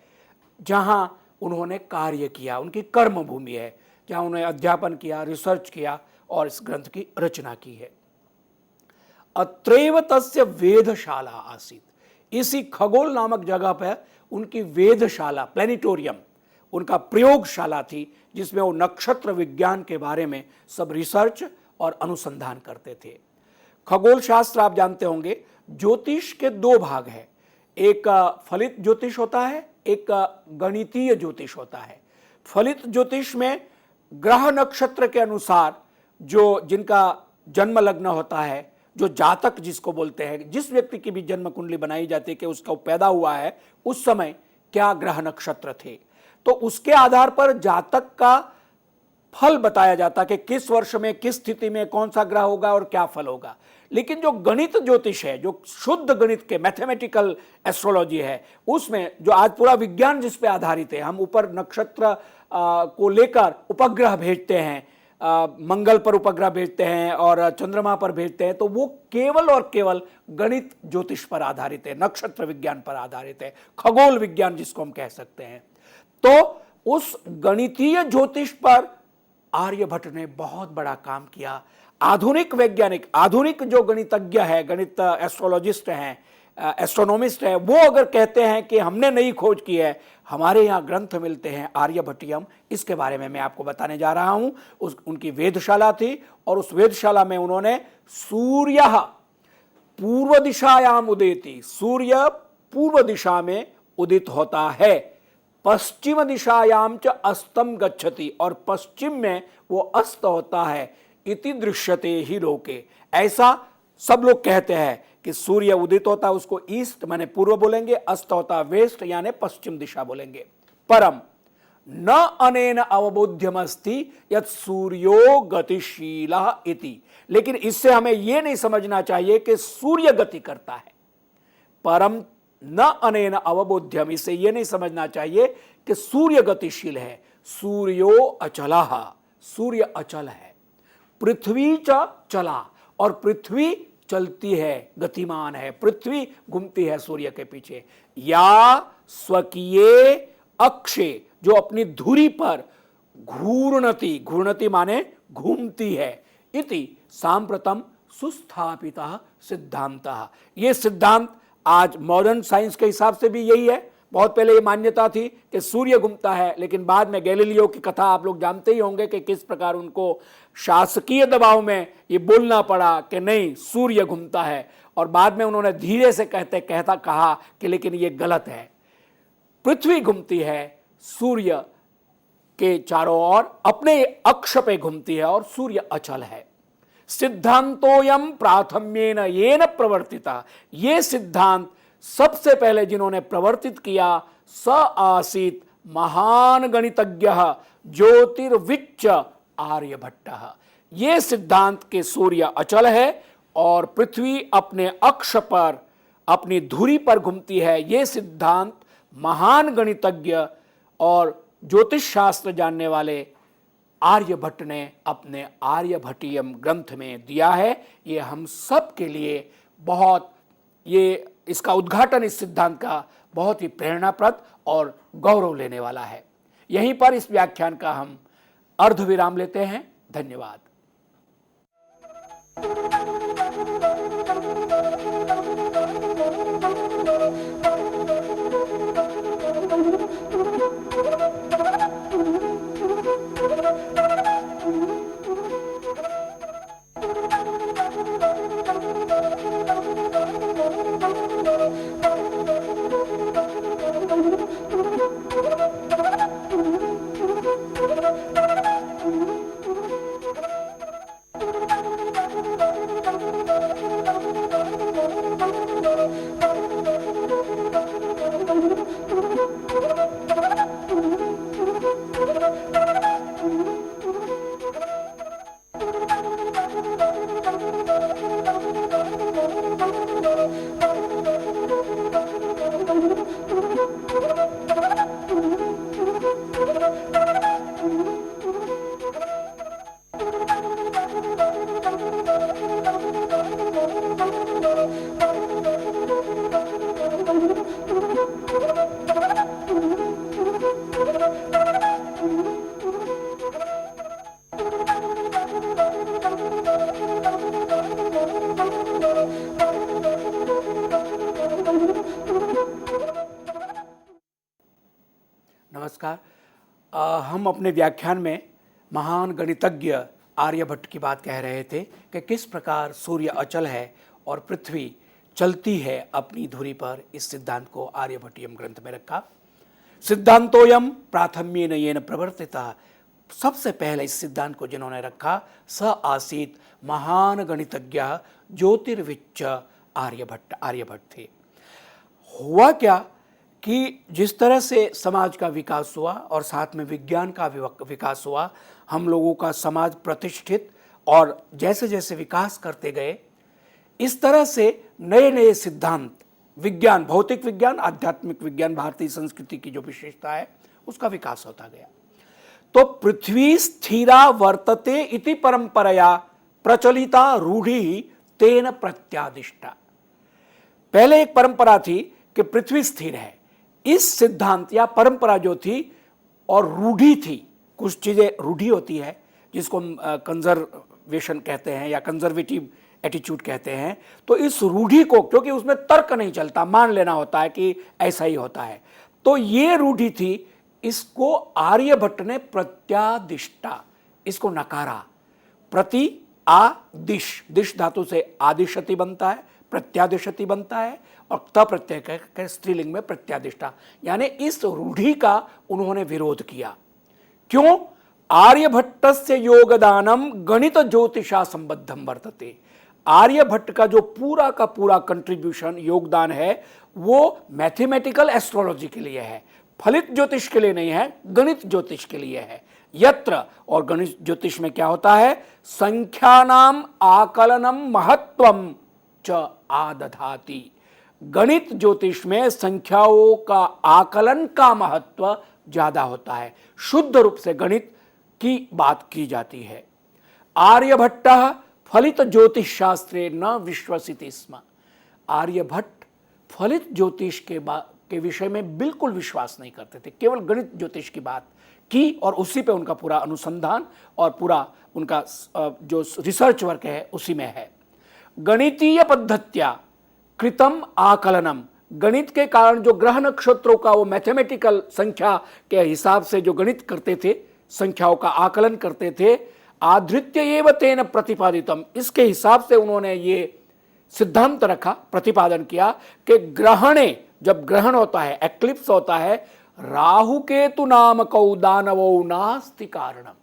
जहां उन्होंने कार्य किया, उनकी कर्म भूमि है, जहां उन्होंने अध्यापन किया, रिसर्च किया और इस ग्रंथ की रचना की है। अत्रैव तस्य वेधशाला आसीत, इसी खगोल नामक जगह पर उनकी वेधशाला, प्लेनेटोरियम, उनका प्रयोगशाला थी जिसमें वो नक्षत्र विज्ञान के बारे में सब रिसर्च और अनुसंधान करते थे। खगोल शास्त्र आप जानते होंगे, ज्योतिष के दो भाग हैं, एक फलित ज्योतिष होता है, एक गणितीय ज्योतिष होता है। फलित ज्योतिष में ग्रह नक्षत्र के अनुसार जो जिनका जन्म लग्न होता है, जो जातक जिसको बोलते हैं, जिस व्यक्ति की भी जन्म कुंडली बनाई जाती है कि उसका पैदा हुआ है उस समय क्या ग्रह नक्षत्र थे, तो उसके आधार पर जातक का फल बताया जाता कि किस वर्ष में किस स्थिति में कौन सा ग्रह होगा और क्या फल होगा। लेकिन जो गणित ज्योतिष है, जो शुद्ध गणित के मैथमेटिकल एस्ट्रोलॉजी है, उसमें जो आज पूरा विज्ञान जिस पे आधारित है, हम ऊपर नक्षत्र को लेकर उपग्रह भेजते हैं, मंगल पर उपग्रह भेजते हैं और चंद्रमा पर भेजते हैं, तो वो केवल और केवल गणित ज्योतिष पर आधारित है, नक्षत्र विज्ञान पर आधारित है, खगोल विज्ञान जिसको हम कह सकते हैं। तो उस गणितीय ज्योतिष पर आर्यभट्ट ने बहुत बड़ा काम किया। आधुनिक वैज्ञानिक, आधुनिक जो गणितज्ञ है, गणित एस्ट्रोलॉजिस्ट हैं, एस्ट्रोनॉमिस्ट है, वो अगर कहते हैं कि हमने नई खोज की है, हमारे यहाँ ग्रंथ मिलते हैं आर्यभट्टियम, इसके बारे में मैं आपको बताने जा रहा हूं। उनकी वेधशाला थी और उस वेधशाला में उन्होंने सूर्य पूर्व दिशायाम उदेति, सूर्य पूर्व दिशा में उदित होता है, पश्चिम दिशायाम च अस्तम गच्छति, और पश्चिम में वो अस्त होता है, इति दृश्यते ही लोके, ऐसा सब लोग कहते हैं कि सूर्य उदित होता है उसको ईस्ट माने पूर्व बोलेंगे, अस्त होता वेस्ट यानी पश्चिम दिशा बोलेंगे। परम न अनेन अवबोध्यमस्ति यत् सूर्यो गतिशीलः इति, लेकिन इससे हमें यह नहीं समझना चाहिए कि सूर्य गति करता है। परम न अनेन अवबोध्यम, इससे यह नहीं समझना चाहिए कि सूर्य गतिशील है। सूर्यो अचलः, सूर्य अचल है। पृथ्वी च चला, और पृथ्वी चलती है, गतिमान है, पृथ्वी घूमती है सूर्य के पीछे। या स्वकीय अक्षे, जो अपनी धुरी पर घूर्णति, घूर्णति माने घूमती है, इति सांप्रतम सुस्थापितः सिद्धांतः, ये सिद्धांत आज मॉडर्न साइंस के हिसाब से भी यही है। बहुत पहले ये मान्यता थी कि सूर्य घूमता है, लेकिन बाद में गैलीलियो की कथा आप लोग जानते ही होंगे कि किस प्रकार उनको शासकीय दबाव में ये बोलना पड़ा कि नहीं सूर्य घूमता है, और बाद में उन्होंने धीरे से कहा कि लेकिन ये गलत है, पृथ्वी घूमती है सूर्य के चारों ओर, अपने अक्ष पे घूमती है और सूर्य अचल है। सिद्धांतोयम प्राथम्येन येन प्रवर्तिता, ये सिद्धांत सबसे पहले जिन्होंने प्रवर्तित किया स आसीत महान गणितज्ञ ज्योतिर्विच्च आर्यभट्टः, ये सिद्धांत के सूर्य अचल है और पृथ्वी अपने अक्ष पर, अपनी धुरी पर घूमती है, ये सिद्धांत महान गणितज्ञ और ज्योतिष शास्त्र जानने वाले आर्यभट्ट ने अपने आर्यभट्टियम ग्रंथ में दिया है। ये हम सब के लिए बहुत, ये इसका उद्घाटन इस सिद्धांत का बहुत ही प्रेरणाप्रद और गौरव लेने वाला है। यहीं पर इस व्याख्यान का हम अर्ध विराम लेते हैं। धन्यवाद। नमस्कार। हम अपने व्याख्यान में महान गणितज्ञ आर्यभट्ट की बात कह रहे थे कि किस प्रकार सूर्य अचल है और पृथ्वी चलती है अपनी धुरी पर। इस सिद्धांत को आर्यभट्टियम ग्रंथ में रखा। सिद्धांतोयम प्राथम्येन येन प्रवर्तिता, सबसे पहले इस सिद्धांत को जिन्होंने रखा स आसीत महान गणितज्ञ ज्योतिर्विच्च आर्यभट्ट थे। हुआ क्या कि जिस तरह से समाज का विकास हुआ और साथ में विज्ञान का विकास हुआ, हम लोगों का समाज प्रतिष्ठित, और जैसे जैसे विकास करते गए इस तरह से नए नए सिद्धांत, विज्ञान, भौतिक विज्ञान, आध्यात्मिक विज्ञान, भारतीय संस्कृति की जो विशेषता है उसका विकास होता गया। तो पृथ्वी स्थिरा वर्तते इति परंपरया प्रचलिता रूढ़ि तेन प्रत्यादिष्टा। पहले एक परंपरा थी कि पृथ्वी स्थिर है। इस सिद्धांत या परंपरा जो थी और रूढ़ी थी, कुछ चीजें रूढ़ी होती है जिसको हम कंजर्वेशन कहते हैं या कंजर्वेटिव एटीट्यूड कहते हैं, तो इस रूढ़ी को, क्योंकि उसमें तर्क नहीं चलता, मान लेना होता है कि ऐसा ही होता है, तो ये रूढ़ी थी, इसको आर्यभट्ट ने प्रत्यादिष्टा, इसको नकारा। प्रति आदिश, दिश धातु से आदिशति बनता है, प्रत्यादिशति बनता है, और त प्रत्यय के स्त्रीलिंग में प्रत्यादिष्टा, यानी इस रूढ़ी का उन्होंने विरोध किया। क्यों? आर्यभट्टस्य योगदानम गणित ज्योतिषा संबद्धम वर्तते। आर्यभट्ट का जो पूरा का पूरा कंट्रीब्यूशन, योगदान है, वो मैथमेटिकल एस्ट्रोलॉजी के लिए है, फलित ज्योतिष के लिए नहीं है, गणित ज्योतिष के लिए है। यत्र, और गणित ज्योतिष में क्या होता है, संख्यानाम आकलनम महत्वम च आदधाति। गणित ज्योतिष में संख्याओं का आकलन का महत्व ज्यादा होता है, शुद्ध रूप से गणित की बात की जाती है। आर्यभट्ट फलित ज्योतिष शास्त्रे न विश्वसिति स्म। आर्यभट्ट फलित ज्योतिष के विषय में बिल्कुल विश्वास नहीं करते थे, केवल गणित ज्योतिष की बात की, और उसी पे उनका पूरा अनुसंधान और पूरा उनका जो रिसर्च वर्क है उसी में है। गणितीय पद्धत्या कृतम आकलनम, गणित के कारण जो ग्रह नक्षत्रों का वो मैथमेटिकल संख्या के हिसाब से जो गणित करते थे, संख्याओं का आकलन करते थे, आधृत्य एव तेन प्रतिपादितम, इसके हिसाब से उन्होंने ये सिद्धांत रखा, प्रतिपादन किया कि ग्रहणे, जब ग्रहण होता है, एक्लिप्स होता है, राहु केतु नामकौ दानवो नास्ति कारणम।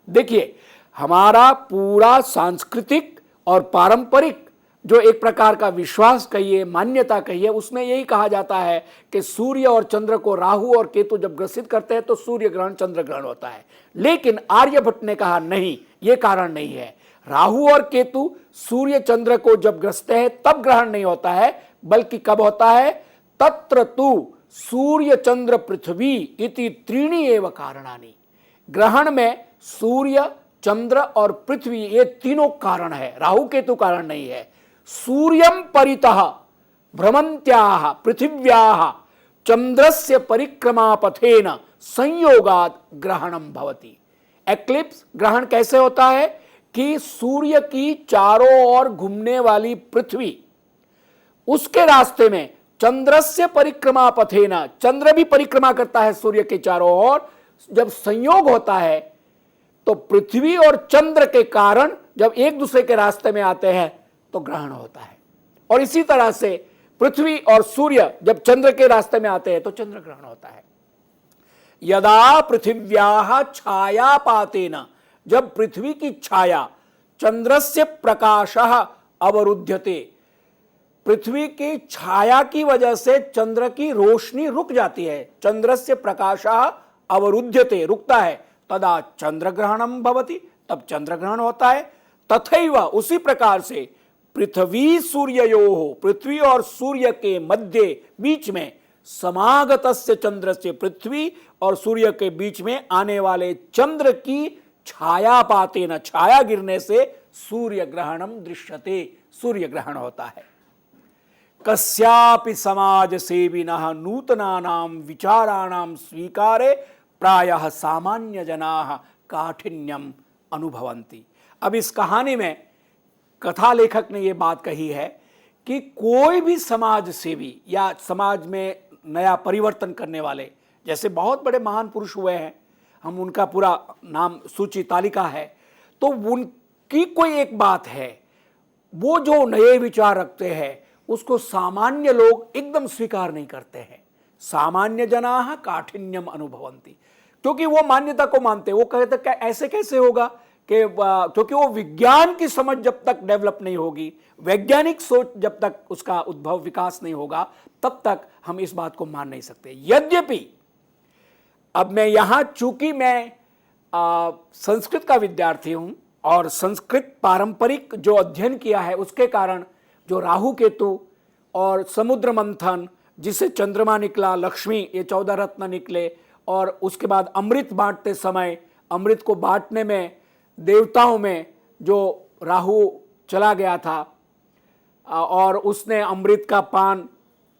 देखिए, हमारा पूरा सांस्कृतिक और पारंपरिक जो एक प्रकार का विश्वास कहिए, मान्यता कहिए, उसमें यही कहा जाता है कि सूर्य और चंद्र को राहु और केतु जब ग्रसित करते हैं तो सूर्य ग्रहण, चंद्र ग्रहण होता है। लेकिन आर्यभट्ट ने कहा नहीं, ये कारण नहीं है। राहु और केतु सूर्य चंद्र को जब ग्रसते हैं तब ग्रहण नहीं होता है, बल्कि कब होता है, तत्र तु सूर्य चंद्र पृथ्वी इति त्रीणि एव कारणानि। ग्रहण में सूर्य, चंद्र और पृथ्वी, ये तीनों कारण है, राहु केतु कारण नहीं है। सूर्यं परितः भ्रमन्त्याः पृथिव्याः चंद्रस्य परिक्रमापथेन संयोगात् ग्रहणं भवति। एक्लिप्स, ग्रहण कैसे होता है कि सूर्य की चारों ओर घूमने वाली पृथ्वी, उसके रास्ते में चंद्रस्य परिक्रमापथेन, चंद्र भी परिक्रमा करता है सूर्य के चारों ओर, जब संयोग होता है तो पृथ्वी और चंद्र के कारण जब एक दूसरे के रास्ते में आते हैं तो ग्रहण होता है। और इसी तरह से पृथ्वी और सूर्य जब चंद्र के रास्ते में आते हैं तो चंद्र ग्रहण होता है। यदा पृथिव्याः छायापातेन, जब पृथ्वी की छाया चंद्रस्य प्रकाशः अवरुध्यते, पृथ्वी की छाया की वजह से चंद्र की रोशनी रुक जाती है, चंद्रस्य प्रकाशः अवरुध्यते, रुकता है, तदा चंद्रग्रहणम भवति, तब चंद्रग्रहण होता है। तथैव, उसी प्रकार से पृथ्वी सूर्ययोः, पृथ्वी और सूर्य के मध्य, बीच में, समागतस्य चंद्रस्य, पृथ्वी और सूर्य के बीच में आने वाले चंद्र की छायापातेन, छाया गिरने से सूर्य ग्रहणम दृश्यते, सूर्य ग्रहण होता है। कस्यापि समाज सेविनः नूतनानां विचाराणां स्वीकारे प्रायः सामान्य जनाः काठिन्यम अनुभवन्ति। अब इस कहानी में कथा लेखक ने यह बात कही है कि कोई भी समाज सेवी या समाज में नया परिवर्तन करने वाले, जैसे बहुत बड़े महान पुरुष हुए हैं, हम उनका पूरा नाम सूची तालिका है, तो उनकी कोई एक बात है, वो जो नए विचार रखते हैं उसको सामान्य लोग एकदम स्वीकार नहीं करते हैं। सामान्य जनाः काठिन्यम अनुभवन्ति, क्योंकि वो मान्यता को मानते हैं, वो कहते हैं ऐसे कैसे होगा, कि क्योंकि वो विज्ञान की समझ जब तक डेवलप नहीं होगी, वैज्ञानिक सोच जब तक उसका उद्भव विकास नहीं होगा, तब तक हम इस बात को मान नहीं सकते। यद्यपि अब मैं यहां, चूंकि मैं संस्कृत का विद्यार्थी हूं और संस्कृत पारंपरिक जो अध्ययन किया है उसके कारण जो राहु केतु और समुद्र मंथन, जिसे चंद्रमा निकला, लक्ष्मी, ये 14 रत्न निकले, और उसके बाद अमृत बांटते समय अमृत को बांटने में देवताओं में जो राहु चला गया था और उसने अमृत का पान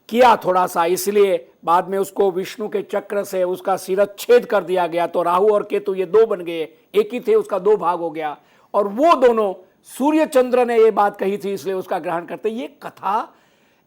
किया थोड़ा सा, इसलिए बाद में उसको विष्णु के चक्र से उसका शिरच्छेद कर दिया गया। तो राहु और केतु ये दो बन गए, एक ही थे, उसका दो भाग हो गया। और वो दोनों सूर्य चंद्र ने ये बात कही थी, इसलिए उसका ग्रहण करते। ये कथा,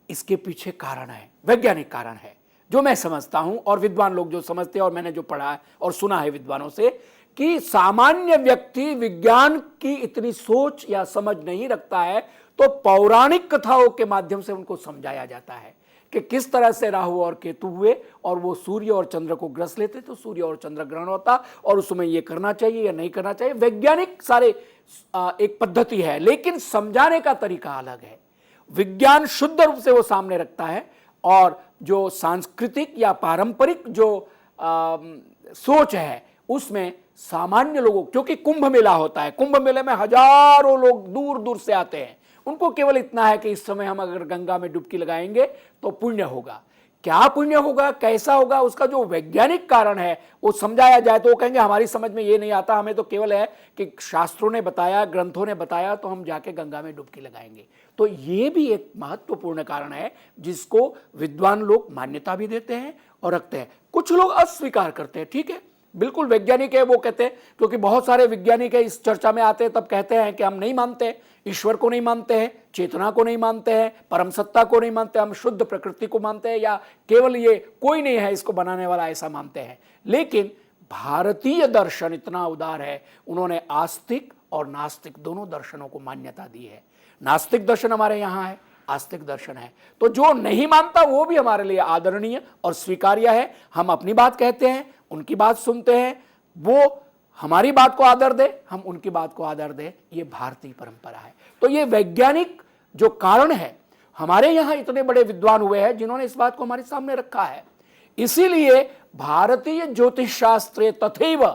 इसके पीछे कारण है, वैज्ञानिक कारण है, जो मैं समझता हूं और विद्वान लोग जो समझते हैं, और मैंने जो पढ़ा है और सुना है विद्वानों से, कि सामान्य व्यक्ति विज्ञान की इतनी सोच या समझ नहीं रखता है, तो पौराणिक कथाओं के माध्यम से उनको समझाया जाता है कि किस तरह से राहु और केतु हुए और वो सूर्य और चंद्र को ग्रस लेते, तो सूर्य और चंद्र ग्रहण होता और उसमें ये करना चाहिए या नहीं करना चाहिए। वैज्ञानिक सारे एक पद्धति है, लेकिन समझाने का तरीका अलग है। विज्ञान शुद्ध रूप से वो सामने रखता है, और जो सांस्कृतिक या पारंपरिक जो सोच है उसमें सामान्य लोगों, क्योंकि कुंभ मेला होता है, कुंभ मेले में हजारों लोग दूर दूर से आते हैं, उनको केवल इतना है कि इस समय हम अगर गंगा में डुबकी लगाएंगे तो पुण्य होगा। क्या पुण्य होगा, कैसा होगा, उसका जो वैज्ञानिक कारण है वो समझाया जाए तो वो कहेंगे हमारी समझ में ये नहीं आता, हमें तो केवल है कि शास्त्रों ने बताया, ग्रंथों ने बताया, तो हम जाके गंगा में डुबकी लगाएंगे। तो ये भी एक महत्वपूर्ण कारण है जिसको विद्वान लोग मान्यता भी देते हैं और रखते हैं। कुछ लोग अस्वीकार करते हैं, ठीक है, बिल्कुल वैज्ञानिक है वो कहते हैं, क्योंकि बहुत सारे वैज्ञानिक है इस चर्चा में आते हैं तब कहते हैं कि हम नहीं मानते, ईश्वर को नहीं मानते हैं, चेतना को नहीं मानते हैं, परम सत्ता को नहीं मानते, हम शुद्ध प्रकृति को मानते हैं, या केवल ये कोई नहीं है इसको बनाने वाला, ऐसा मानते हैं। लेकिन भारतीय दर्शन इतना उदार है, उन्होंने आस्तिक और नास्तिक दोनों दर्शनों को मान्यता दी है। नास्तिक दर्शन हमारे यहाँ है, आस्तिक दर्शन है, तो जो नहीं मानता वो भी हमारे लिए आदरणीय और स्वीकार्य है। हम अपनी बात कहते हैं, उनकी बात सुनते हैं, वो हमारी बात को आदर दे, हम उनकी बात को आदर दे, ये भारतीय परंपरा है। तो ये वैज्ञानिक जो कारण है, हमारे यहाँ इतने बड़े विद्वान हुए हैं जिन्होंने इस बात को हमारे सामने रखा है। इसीलिए भारतीय ज्योतिष शास्त्रे तथैव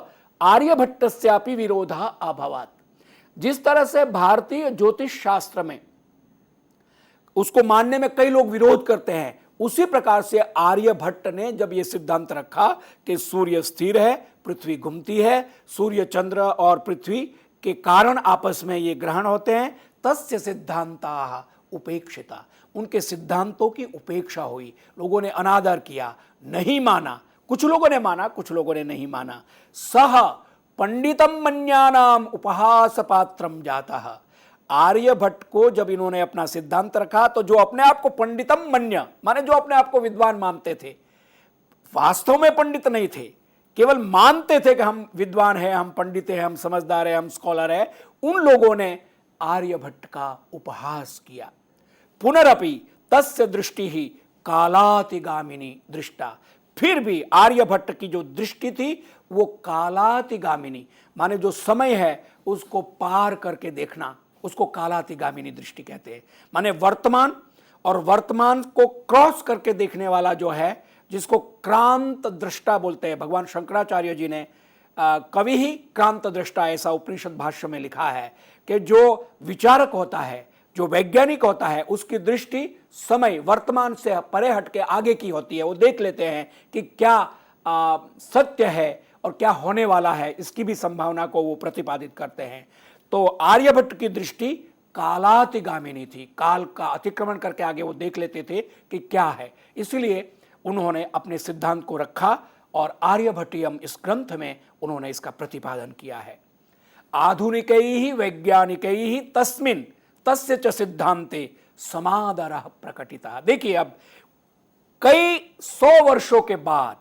आर्यभट्टस्यापि विरोधा अभवत्। जिस तरह से भारतीय ज्योतिष शास्त्र में उसको मानने में कई लोग विरोध करते हैं, उसी प्रकार से आर्यभट्ट ने जब यह सिद्धांत रखा कि सूर्य स्थिर है, पृथ्वी घूमती है, सूर्य चंद्र और पृथ्वी के कारण आपस में ये ग्रहण होते हैं, तस्य सिद्धांता उपेक्षिता, उनके सिद्धांतों की उपेक्षा हुई, लोगों ने अनादर किया, नहीं माना। कुछ लोगों ने माना, कुछ लोगों ने नहीं माना। सह पंडितम मन्यानाम उपहास पात्रम जातः। आर्यभट्ट को जब इन्होंने अपना सिद्धांत रखा तो जो अपने आप को पंडितम मन्य, माने जो अपने आप को विद्वान मानते थे, वास्तव में पंडित नहीं थे, केवल मानते थे कि हम विद्वान हैं, हम पंडित हैं, हम समझदार हैं, हम स्कॉलर हैं, उन लोगों ने आर्यभट्ट का उपहास किया। पुनरपि तस्य दृष्टि ही कालातिगामिनी दृष्टा। फिर भी आर्यभट्ट की जो दृष्टि थी वो कालातिगामिनी, माने जो समय है उसको पार करके देखना, उसको कालातिगामिनी दृष्टि कहते हैं। माने वर्तमान और वर्तमान को क्रॉस करके देखने वाला जो है, जिसको क्रांत दृष्टा बोलते हैं। भगवान शंकराचार्य जी ने कवि ही क्रांत दृष्टा ऐसा उपनिषद भाष्य में लिखा है कि जो विचारक होता है, जो वैज्ञानिक होता है, उसकी दृष्टि समय वर्तमान से परे हट के आगे की होती है। वो देख लेते हैं कि क्या सत्य है और क्या होने वाला है, इसकी भी संभावना को वो प्रतिपादित करते हैं। तो आर्यभट्ट की दृष्टि कालातिगामिनी थी, काल का अतिक्रमण करके आगे वो देख लेते थे कि क्या है। इसलिए उन्होंने अपने सिद्धांत को रखा और आर्यभट्टियम इस ग्रंथ में उन्होंने इसका प्रतिपादन किया है। आधुनिकैः वैज्ञानिकैः तस्मिन् तस्य च सिद्धांते समादरः प्रकटितः। देखिए, अब कई 100 वर्षों के बाद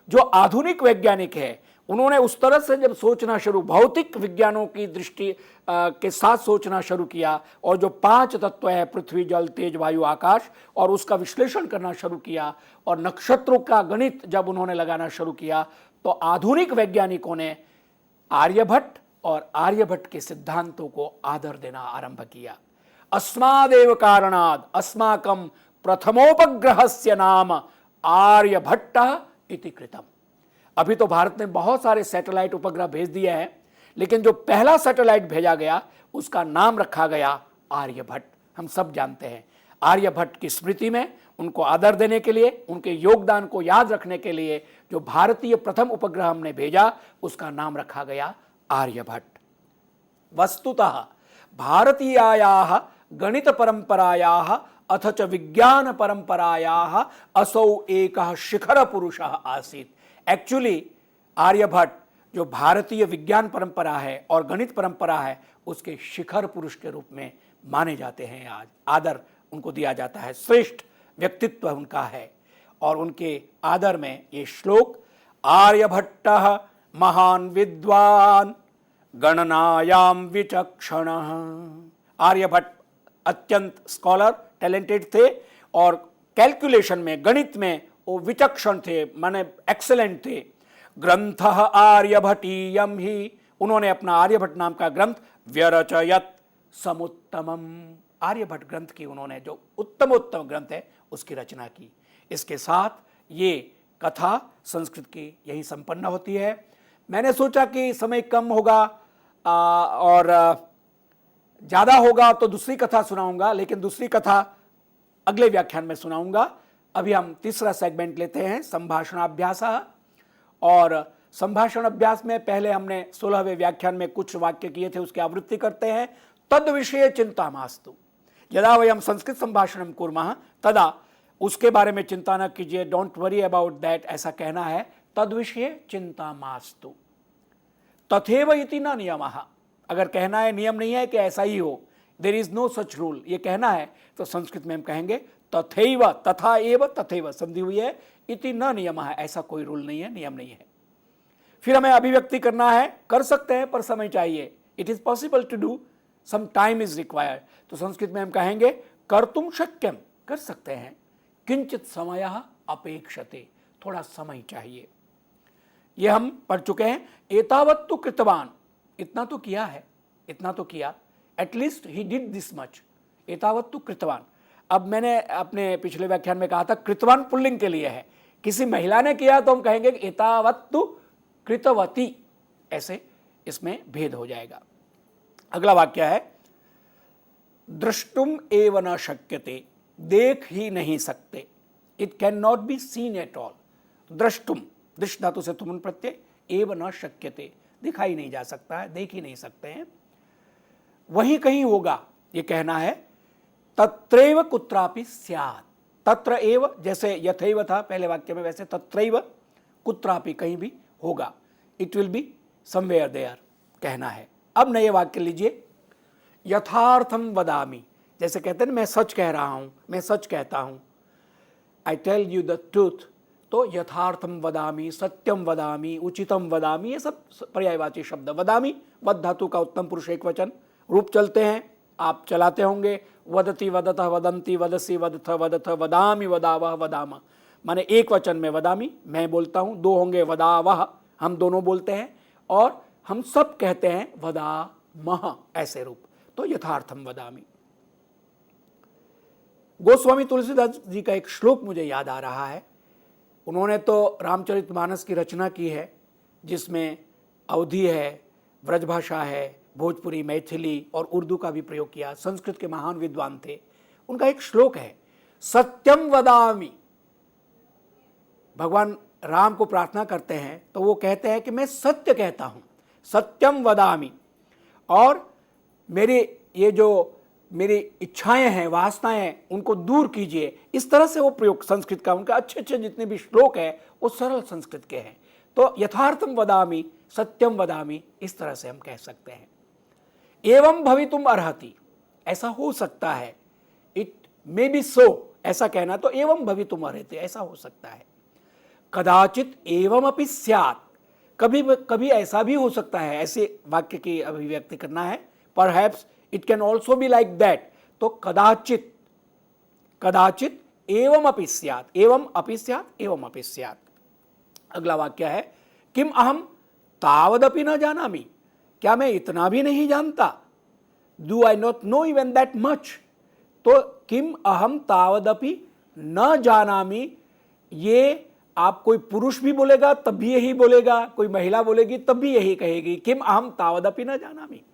जो आधुनिक वैज्ञानिक है, उन्होंने उस तरह से जब सोचना शुरू, भौतिक विज्ञानों की दृष्टि के साथ सोचना शुरू किया, और जो 5 तत्व है पृथ्वी, जल, तेज, वायु, आकाश, और उसका विश्लेषण करना शुरू किया, और नक्षत्रों का गणित जब उन्होंने लगाना शुरू किया, तो आधुनिक वैज्ञानिकों ने आर्यभट्ट और आर्यभट्ट के सिद्धांतों को आदर देना आरंभ किया। अस्मादेव कारणाद अस्माकं प्रथमोपग्रहस्य नाम आर्यभट्टः इति कृतम्। अभी तो भारत ने बहुत सारे सैटेलाइट उपग्रह भेज दिए हैं, लेकिन जो पहला सैटेलाइट भेजा गया उसका नाम रखा गया आर्यभट्ट। हम सब जानते हैं, आर्यभट्ट की स्मृति में उनको आदर देने के लिए, उनके योगदान को याद रखने के लिए जो भारतीय प्रथम उपग्रह हमने भेजा उसका नाम रखा गया आर्यभट्ट। वस्तुतः भारतीयायाः गणित परंपरायाः अथ च विज्ञान परंपरायाः असौ एकः शिखर पुरुषः आसीत्। एक्चुअली आर्यभट्ट जो भारतीय विज्ञान परंपरा है और गणित परंपरा है उसके शिखर पुरुष के रूप में माने जाते हैं। आज आदर उनको दिया जाता है, श्रेष्ठ व्यक्तित्व उनका है। और उनके आदर में ये श्लोक, आर्यभट्टः महान विद्वान गणनायां विचक्षणः। आर्यभट्ट अत्यंत स्कॉलर, टैलेंटेड थे और कैलकुलेशन में, गणित में वो विचक्षण थे, माने एक्सेलेंट थे। ग्रंथः आर्यभटीयम ही, उन्होंने अपना आर्यभट्ट नाम का ग्रंथ व्यरचयत समुत्तमम, आर्यभट्ट ग्रंथ की उन्होंने जो उत्तम ग्रंथ है उसकी रचना की। इसके साथ ये कथा संस्कृत की यही संपन्न होती है। मैंने सोचा कि समय कम होगा और ज़्यादा होगा तो दूसरी कथा सुनाऊंगा, लेकिन दूसरी कथा अगले व्याख्यान में सुनाऊंगा। अभी हम तीसरा सेगमेंट लेते हैं, संभाषणाभ्यास। और संभाषण अभ्यास में पहले हमने 16वें व्याख्यान में कुछ वाक्य किए थे, उसकी आवृत्ति करते हैं। तद विषये चिंता मास्तु, यदा वयम संस्कृत संभाषणम कुर्मः तदा, उसके बारे में चिंता न कीजिए, डोंट वरी अबाउट दैट, ऐसा कहना है। तद विषये चिंता मास्तु, तथैव इति न नियमः, अगर कहना है, नियम नहीं है कि ऐसा ही हो, there is no such rule, ये कहना है तो संस्कृत में हम कहेंगे तथैव, तथा एव तथैव संधि हुई है, इति न नियमः, ऐसा कोई रूल नहीं है, नियम नहीं है। फिर हमें अभिव्यक्ति करना है, कर सकते हैं पर समय चाहिए, it is possible to do, some time is required, तो संस्कृत में हम कहेंगे कर्तुम शक्यम, कर सकते हैं, किंचित समयः अपेक्षते, थोड़ा समय चाहिए। ये हम पढ़ चुके हैं। एतावत्तु कृतवान, इतना तो किया है, इतना तो किया, at least he did this much, एतावत्तु कृतवान। अब मैंने अपने पिछले व्याख्यान में कहा था कृतवान पुल्लिंग के लिए है, किसी महिला ने किया तो हम कहेंगे एतावत्तु कृतवती, ऐसे इसमें भेद हो जाएगा। अगला वाक्य है, द्रष्टुम एव न शक्यते, देख ही नहीं सकते, it can not be seen at all. द्रष्टुम, दृष्ट धातु से तुमन प्रत्यय, एव न शक्यते, दिखाई नहीं जा सकता है, देख ही नहीं सकते हैं, वहीं कहीं होगा, ये कहना है। तत्रैव कुत्रापि स्यात्, तत्र एव, जैसे यथैव था पहले वाक्य में, वैसे तत्रैव कुत्रापि, कहीं भी होगा, it will be somewhere there, कहना है। अब नए वाक्य लीजिए, यथार्थम वदामि, जैसे कहते हैं मैं सच कह रहा हूं, मैं सच कहता हूं, I tell you the truth, तो यथार्थम वदामि, सत्यम वदामि, उचितम वदामि, ये सब पर्यायवाची शब्द। वदामि वद धातु का उत्तम पुरुष एक वचन रूप चलते हैं, आप चलाते होंगे, वदति वदतः वदंती वदसी वदथ वदथ वदामि वदावह वदाम, माने एक वचन में वदामि मैं बोलता हूं, दो होंगे वदावह हम दोनों बोलते हैं, और हम सब कहते हैं वदामह, ऐसे रूप, तो यथार्थम वदामि। गोस्वामी तुलसीदास जी का एक श्लोक मुझे याद आ रहा है। उन्होंने तो रामचरितमानस की रचना की है जिसमें अवधी है, ब्रजभाषा है, भोजपुरी, मैथिली और उर्दू का भी प्रयोग किया। संस्कृत के महान विद्वान थे। उनका एक श्लोक है, सत्यम वदामि। भगवान राम को प्रार्थना करते हैं तो वो कहते हैं कि मैं सत्य कहता हूं, सत्यम वदामि, और ये जो मेरी इच्छाएं हैं, वासनाएं हैं, उनको दूर कीजिए। इस तरह से वो प्रयोग संस्कृत का, उनका अच्छे जितने भी श्लोक है वो सरल संस्कृत के हैं। तो यथार्थम वदामि, सत्यम वदामि, इस तरह से हम कह सकते हैं। एवं भवितुम अर्हति, ऐसा हो सकता है, इट मे बी सो, ऐसा कहना, तो एवं भवितुम अर्हति, ऐसा हो सकता है। कदाचित एवं अपि स्यात्, कभी कभी ऐसा भी हो सकता है, ऐसे वाक्य की अभिव्यक्ति करना है। Perhaps it can also be like that, तो कदाचित, कदाचित एवं अपि स्यात्, एवं अपि स्यात्, एवं अपि स्यात्। अगला वाक्य है, किम अहम तावदपि न जानामि, क्या मैं इतना भी नहीं जानता, do I not know even that much, तो किम अहम तावदपि न जानामि, ये आप कोई पुरुष भी बोलेगा तब भी यही बोलेगा, कोई महिला बोलेगी तब भी यही कहेगी, किम अहम तावदपि न जानामि।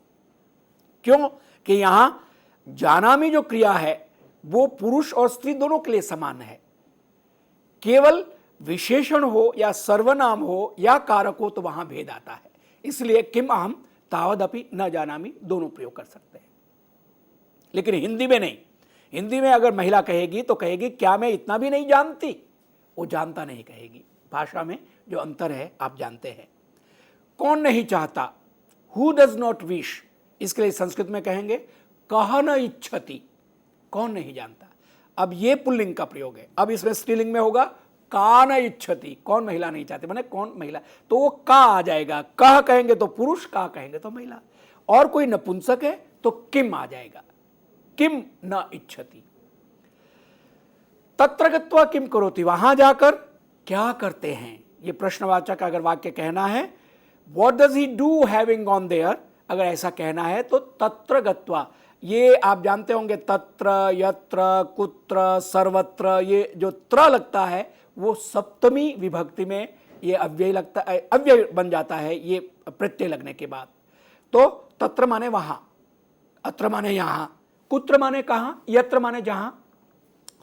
क्यों कि यहां जानामि जो क्रिया है वो पुरुष और स्त्री दोनों के लिए समान है। केवल विशेषण हो या सर्वनाम हो या कारक हो तो वहां भेद आता है। इसलिए किम अहम तावदपि न जानामि दोनों प्रयोग कर सकते हैं, लेकिन हिंदी में नहीं। हिंदी में अगर महिला कहेगी तो कहेगी क्या मैं इतना भी नहीं जानती, वो जानता नहीं कहेगी। भाषा में जो अंतर है आप जानते हैं। कौन नहीं चाहता, हु डज नॉट विश, इसके लिए संस्कृत में कहेंगे कह न इच्छति, कौन नहीं जानता। अब ये पुल्लिंग का प्रयोग है। अब इसमें स्त्रीलिंग में होगा का न इच्छति, कौन महिला नहीं चाहती, माने कौन महिला, तो वो का आ जाएगा। कह कहेंगे तो पुरुष, का कहेंगे तो महिला। और कोई नपुंसक है तो किम आ जाएगा, किम न इच्छति। तत्र गत्वा किम करोति, वहां जाकर क्या करते हैं। ये प्रश्नवाचक अगर वाक्य कहना है, what does he do having gone there, अगर ऐसा कहना है तो तत्र गत्वा। ये आप जानते होंगे तत्र, यत्र, कुत्र, सर्वत्र, ये जो त्र लगता है वो सप्तमी विभक्ति में ये अव्यय लगता है, अव्यय बन जाता है ये प्रत्यय लगने के बाद। तो तत्र माने वहां, अत्र माने यहां, कुत्र माने कहां, यत्र माने जहां,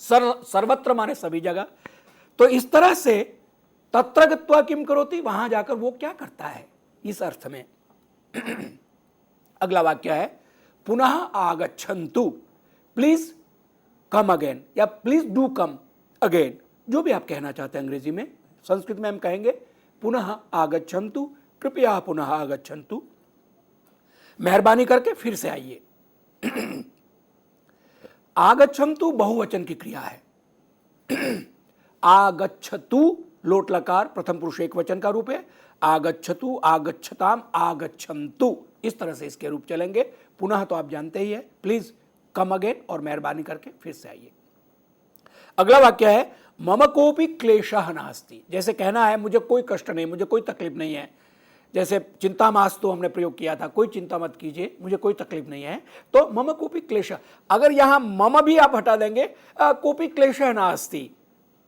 सर्वत्र माने सभी जगह। तो इस तरह से तत्र गत्वा किम करोति, वहां जाकर वो क्या करता है, इस अर्थ में। अगला वाक्य है पुनः आगच्छन्तु, प्लीज कम अगेन या प्लीज डू कम अगेन, जो भी आप कहना चाहते हैं अंग्रेजी में। संस्कृत में हम कहेंगे पुनः आगच्छन्तु, कृपया पुनः आगच्छन्तु, मेहरबानी करके फिर से आइए। आगच्छन्तु बहुवचन की क्रिया है। आगच्छतु लोट लकार प्रथम पुरुष एक वचन का रूप है। आगच्छतु, आगच्छताम, आगच्छन्तु, इस तरह से इसके रूप चलेंगे। पुनः तो आप जानते ही है, प्लीज कम अगेन, और मेहरबानी करके फिर से आइए। अगला वाक्य है मम कोपि क्लेशः नास्ति, जैसे कहना है मुझे कोई कष्ट नहीं, मुझे कोई तकलीफ नहीं है। जैसे चिंता मास्तु हमने प्रयोग किया था, कोई चिंता मत कीजिए, मुझे कोई तकलीफ नहीं है। तो मम कोपि क्लेशः, अगर यहां मम भी आप हटा देंगे, कोपि क्लेशः नास्ति,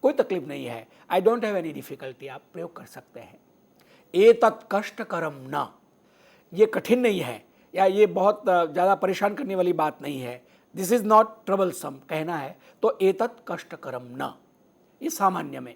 कोई तकलीफ नहीं है, I don't have any difficulty, आप प्रयोग कर सकते हैं। एतत् कष्टकरम न, ये कठिन नहीं है या ये बहुत ज़्यादा परेशान करने वाली बात नहीं है। दिस इज नॉट ट्रबलसम कहना है तो एतत् कष्टकरम न, ये सामान्य में।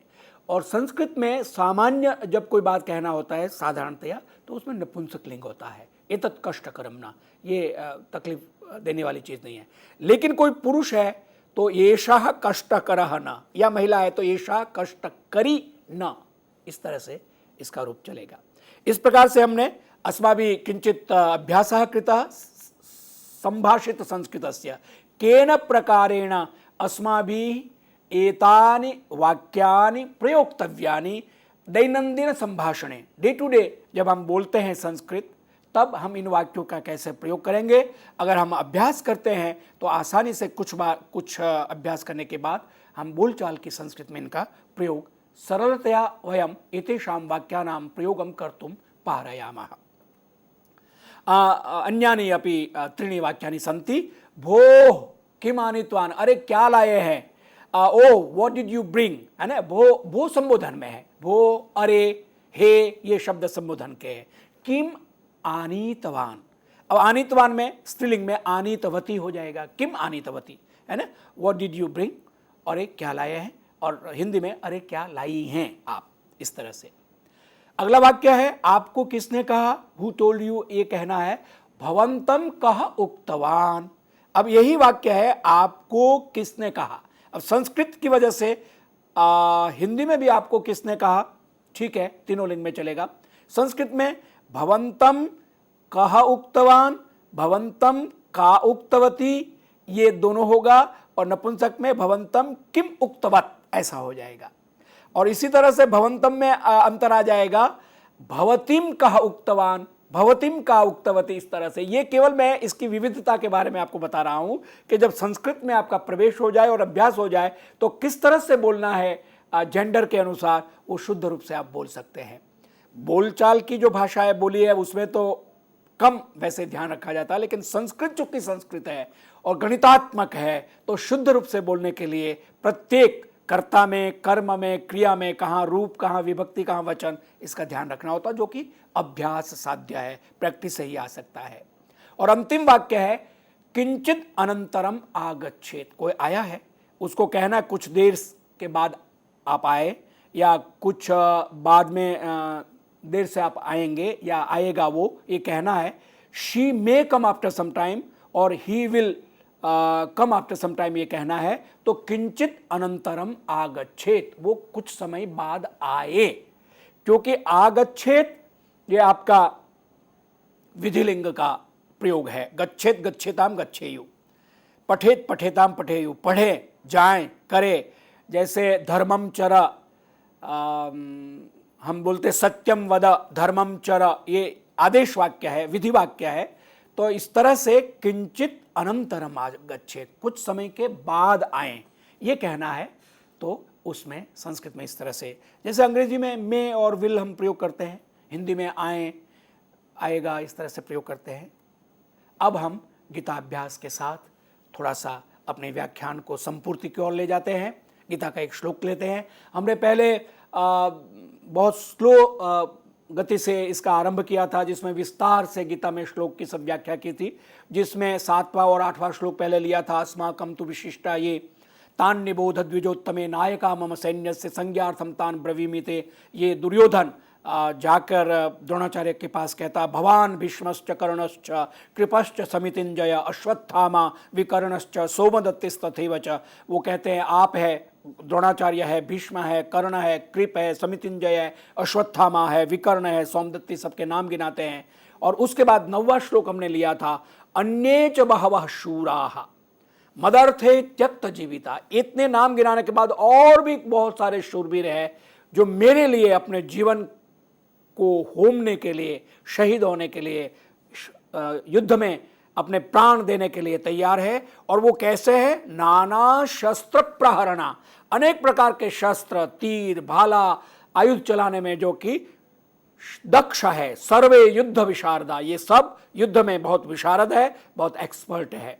और संस्कृत में सामान्य जब कोई बात कहना होता है साधारणतया, तो उसमें नपुंसक लिंग होता है। एतत् कष्टकरम न, ये तकलीफ देने वाली चीज़ नहीं है। लेकिन कोई पुरुष है तो एषः कष्टकरः न, या महिला है तो एषा कष्टकरी न, इस तरह से इसका रूप चलेगा। इस प्रकार से हमने अस्माभिः किंचित अभ्यासः कृतः संभाषित संस्कृतस्य, केन प्रकारेण अस्माभिः एतानि वाक्यानि प्रयोक्तव्यानि दैनंदिन संभाषणे, डे टू डे जब हम बोलते हैं संस्कृत, तब हम इन वाक्यों का कैसे प्रयोग करेंगे। अगर हम अभ्यास करते हैं तो आसानी से कुछ अभ्यास करने के बाद हम बोलचाल की संस्कृत में इनका प्रयोग सरलतया वयम एतेषां वाक्यानां प्रयोगं कर्तुं पारयामः। अन्यानि अपि त्रीणि वाक्यानि सन्ति। भोः किम् आनीतवान्, अरे क्या लाए हैं। Oh what did you bring, है ना, भो संबोधन में है। भो, अरे, हे, ये शब्द संबोधन के हैं। किम आनीतवान, अब आनीतवान में स्त्रीलिंग में आनीतवती हो जाएगा, किम आनीतवती, है ना। व्हाट डिड यू ब्रिंग, अरे क्या लाए हैं, और हिंदी में अरे क्या लाई हैं आप, इस तरह से। अगला वाक्य है आपको किसने कहा, हु टोल्ड यू, ये कहना है भवंतम कह उक्तवान। अब यही वाक्य है आपको किसने कहा। अब संस्कृत की वजह से हिंदी में भी आपको किसने कहा, ठीक है, तीनों लिंग में चलेगा। संस्कृत में भवंतम कह उक्तवान, भवंतम का उक्तवती, ये दोनों होगा, और नपुंसक में भवंतम किम उक्तवत, ऐसा हो जाएगा। और इसी तरह से भवंतम में अंतर आ जाएगा, भवतीम कह उक्तवान, भवतीम का उक्तवती, इस तरह से। ये केवल मैं इसकी विविधता के बारे में आपको बता रहा हूं कि जब संस्कृत में आपका प्रवेश हो जाए और अभ्यास हो जाए तो किस तरह से बोलना है जेंडर के अनुसार, वो शुद्ध रूप से आप बोल सकते हैं। बोलचाल की जो भाषा है बोली है उसमें तो कम वैसे ध्यान रखा जाता है, लेकिन संस्कृत चूंकि संस्कृत है और गणितात्मक है, तो शुद्ध रूप से बोलने के लिए प्रत्येक कर्ता में, कर्म में, क्रिया में कहाँ रूप, कहाँ विभक्ति, कहाँ वचन, इसका ध्यान रखना होता है, जो कि अभ्यास साध्य है, प्रैक्टिस से ही आ सकता है। और अंतिम वाक्य है किंचित अनंतरम आगच्छेत, कोई आया है, उसको कहना है कुछ देर के बाद आप आए, या कुछ बाद में देर से आप आएंगे या आएगा वो, ये कहना है। She may come after some time और he will come after some time, ये कहना है। तो किंचित अनंतरम आगच्छेत, वो कुछ समय बाद आए, क्योंकि आगच्छेत ये आपका विधिलिंग का प्रयोग है। गच्छेत गच्छेताम गच्छेयु, पठेत पठेताम पठेयु, पढ़े जाएं करे। जैसे धर्मम चर, हम बोलते सत्यम वद धर्मम चर, ये आदेश वाक्य है, विधि वाक्य है। तो इस तरह से किंचित अनंतरम आगच्छेत, कुछ समय के बाद आए, ये कहना है। तो उसमें संस्कृत में इस तरह से, जैसे अंग्रेजी में मे और विल हम प्रयोग करते हैं, हिंदी में आए आएगा, इस तरह से प्रयोग करते हैं। अब हम गीताभ्यास के साथ थोड़ा सा अपने व्याख्यान को संपूर्ति की ओर ले जाते हैं। गीता का एक श्लोक लेते हैं। हमने पहले बहुत स्लो गति से इसका आरंभ किया था, जिसमें विस्तार से गीता में श्लोक की सब व्याख्या की थी, जिसमें 7वां और 8वां श्लोक पहले लिया था। अस्माकं तु विशिष्टा ये तान निबोध द्विजोत्तमे नायका मम सैन्य से संज्ञार्थम तान ब्रवीमिते। ये दुर्योधन जाकर द्रोणाचार्य के पास कहता, भवान भीष्मश्च कर्णश्च कृपश्च समितिंजय अश्वत्थामा विकर्णश्च सोमदत्तिस्तथैव च। वो कहते हैं आप है, द्रोणाचार्य है, भीष्म है, कर्ण है, कृप है, समितिंजय है, अश्वत्थामा है, विकर्ण है, सोमदत्ति, सबके नाम गिनाते हैं। और उसके बाद 9वां श्लोक हमने लिया था, अन्ये च बहवः शूराः मदर्थे त्यक्त जीविता। इतने नाम गिनाने के बाद और भी बहुत सारे शूरवीर हैं जो मेरे लिए अपने जीवन को होमने के लिए, शहीद होने के लिए, युद्ध में अपने प्राण देने के लिए तैयार है। और वो कैसे है? नाना शस्त्र प्रहरणा, अनेक प्रकार के शस्त्र, तीर, भाला, आयुध चलाने में जो कि दक्ष है। सर्वे युद्ध विशारदा, ये सब युद्ध में बहुत विशारद है, बहुत एक्सपर्ट है।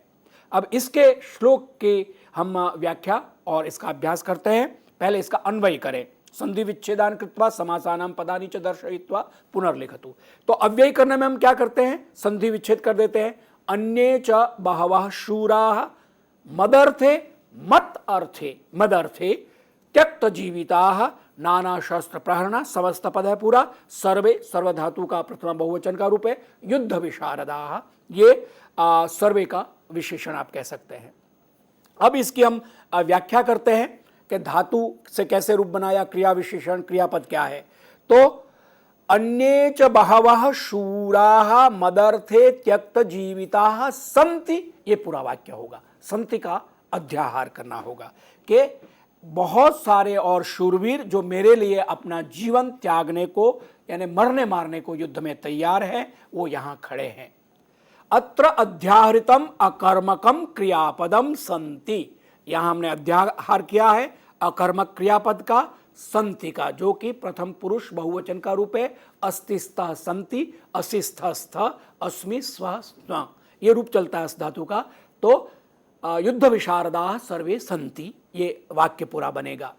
अब इसके श्लोक की हम व्याख्या और इसका अभ्यास करते हैं। पहले इसका अन्वय करें। संधि विच्छेदान कृत्वा समासानाम पदानि च दर्शयित्वा पुनर्लिखतु। तो अव्यय करने में हम क्या करते हैं? संधि विच्छेद कर देते हैं। अन्ये च बहवः शूराः मदर्थे, मत अर्थे, मदर्थे त्यक्त जीविताः नाना शस्त्र प्रहरणा, समस्त पद है पूरा। सर्वे, सर्वधातु का प्रथमा बहुवचन का रूप है। युद्ध विशारदाः, ये सर्वे का विशेषण आप कह सकते हैं। अब इसकी हम व्याख्या करते हैं कि धातु से कैसे रूप बनाया, क्रिया विशेषण, क्रियापद क्या है। तो अन्ये च बहवः शूराः मदर्थे त्यक्त जीविताः सन्ति, ये पूरा वाक्य होगा। सन्ति का अध्याहार करना होगा कि बहुत सारे और शूरवीर जो मेरे लिए अपना जीवन त्यागने को, यानी मरने मारने को युद्ध में तैयार हैं, वो यहां खड़े हैं। अत्र अध्याहृतम अकर्मकम क्रियापदम सन्ति, यहां हमने अध्याहार किया है अकर्मक क्रियापद का, संति का, जो कि प्रथम पुरुष बहुवचन का रूप है। अस्तिस्तः सन्ति, असिस्थस्थ, अस्मि, स्व, स्व, ये रूप चलता है इस धातु का। तो युद्ध विशारदा सर्वे सन्ति, ये वाक्य पूरा बनेगा।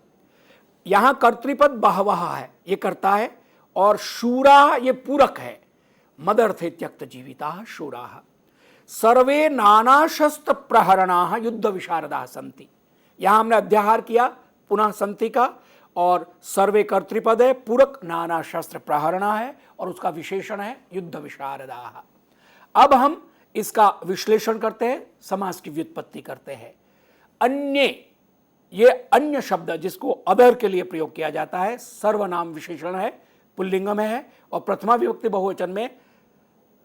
यहां कर्तृपद बहवः है, ये करता है, और शूरा ये पूरक है। मदर्थे त्यक्त जीविताः शूराः। सर्वे नाना शस्त्र प्रहरणाः युद्ध विशारदाः सन्ति, यहां हमने अध्याहार किया पुनः संति का, और सर्वे कर्तृपद है, पूरक नाना शस्त्र प्रहरणा है, और उसका विशेषण है युद्ध विशारदाः। अब हम इसका विश्लेषण करते हैं, समास की व्युत्पत्ति करते हैं। अन्य, ये अन्य शब्द जिसको अदर के लिए प्रयोग किया जाता है, सर्वनाम विशेषण है, पुल्लिंग में है, और प्रथमा विभक्ति बहुवचन में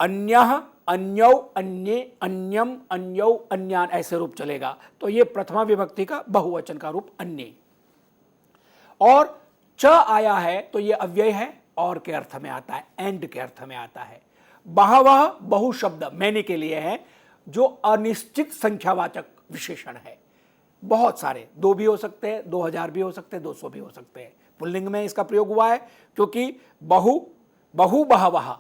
अन्यः, अन्यौ, अन्ये, अन्यम, अन्यौ, अन्यान, ऐसे रूप चलेगा। तो ये प्रथमा विभक्ति का बहुवचन का रूप अन्य। और च आया है तो ये अव्यय है, और के अर्थ में आता है, एंड के अर्थ में आता है। बहवः बहु शब्द मैंने के लिए है, जो अनिश्चित संख्यावाचक विशेषण है। बहुत सारे, 2 भी हो सकते हैं, 2000 भी हो सकते हैं, 200 भी हो सकते हैं। पुल्लिंग में इसका प्रयोग हुआ है, क्योंकि बहु, बहु बहवः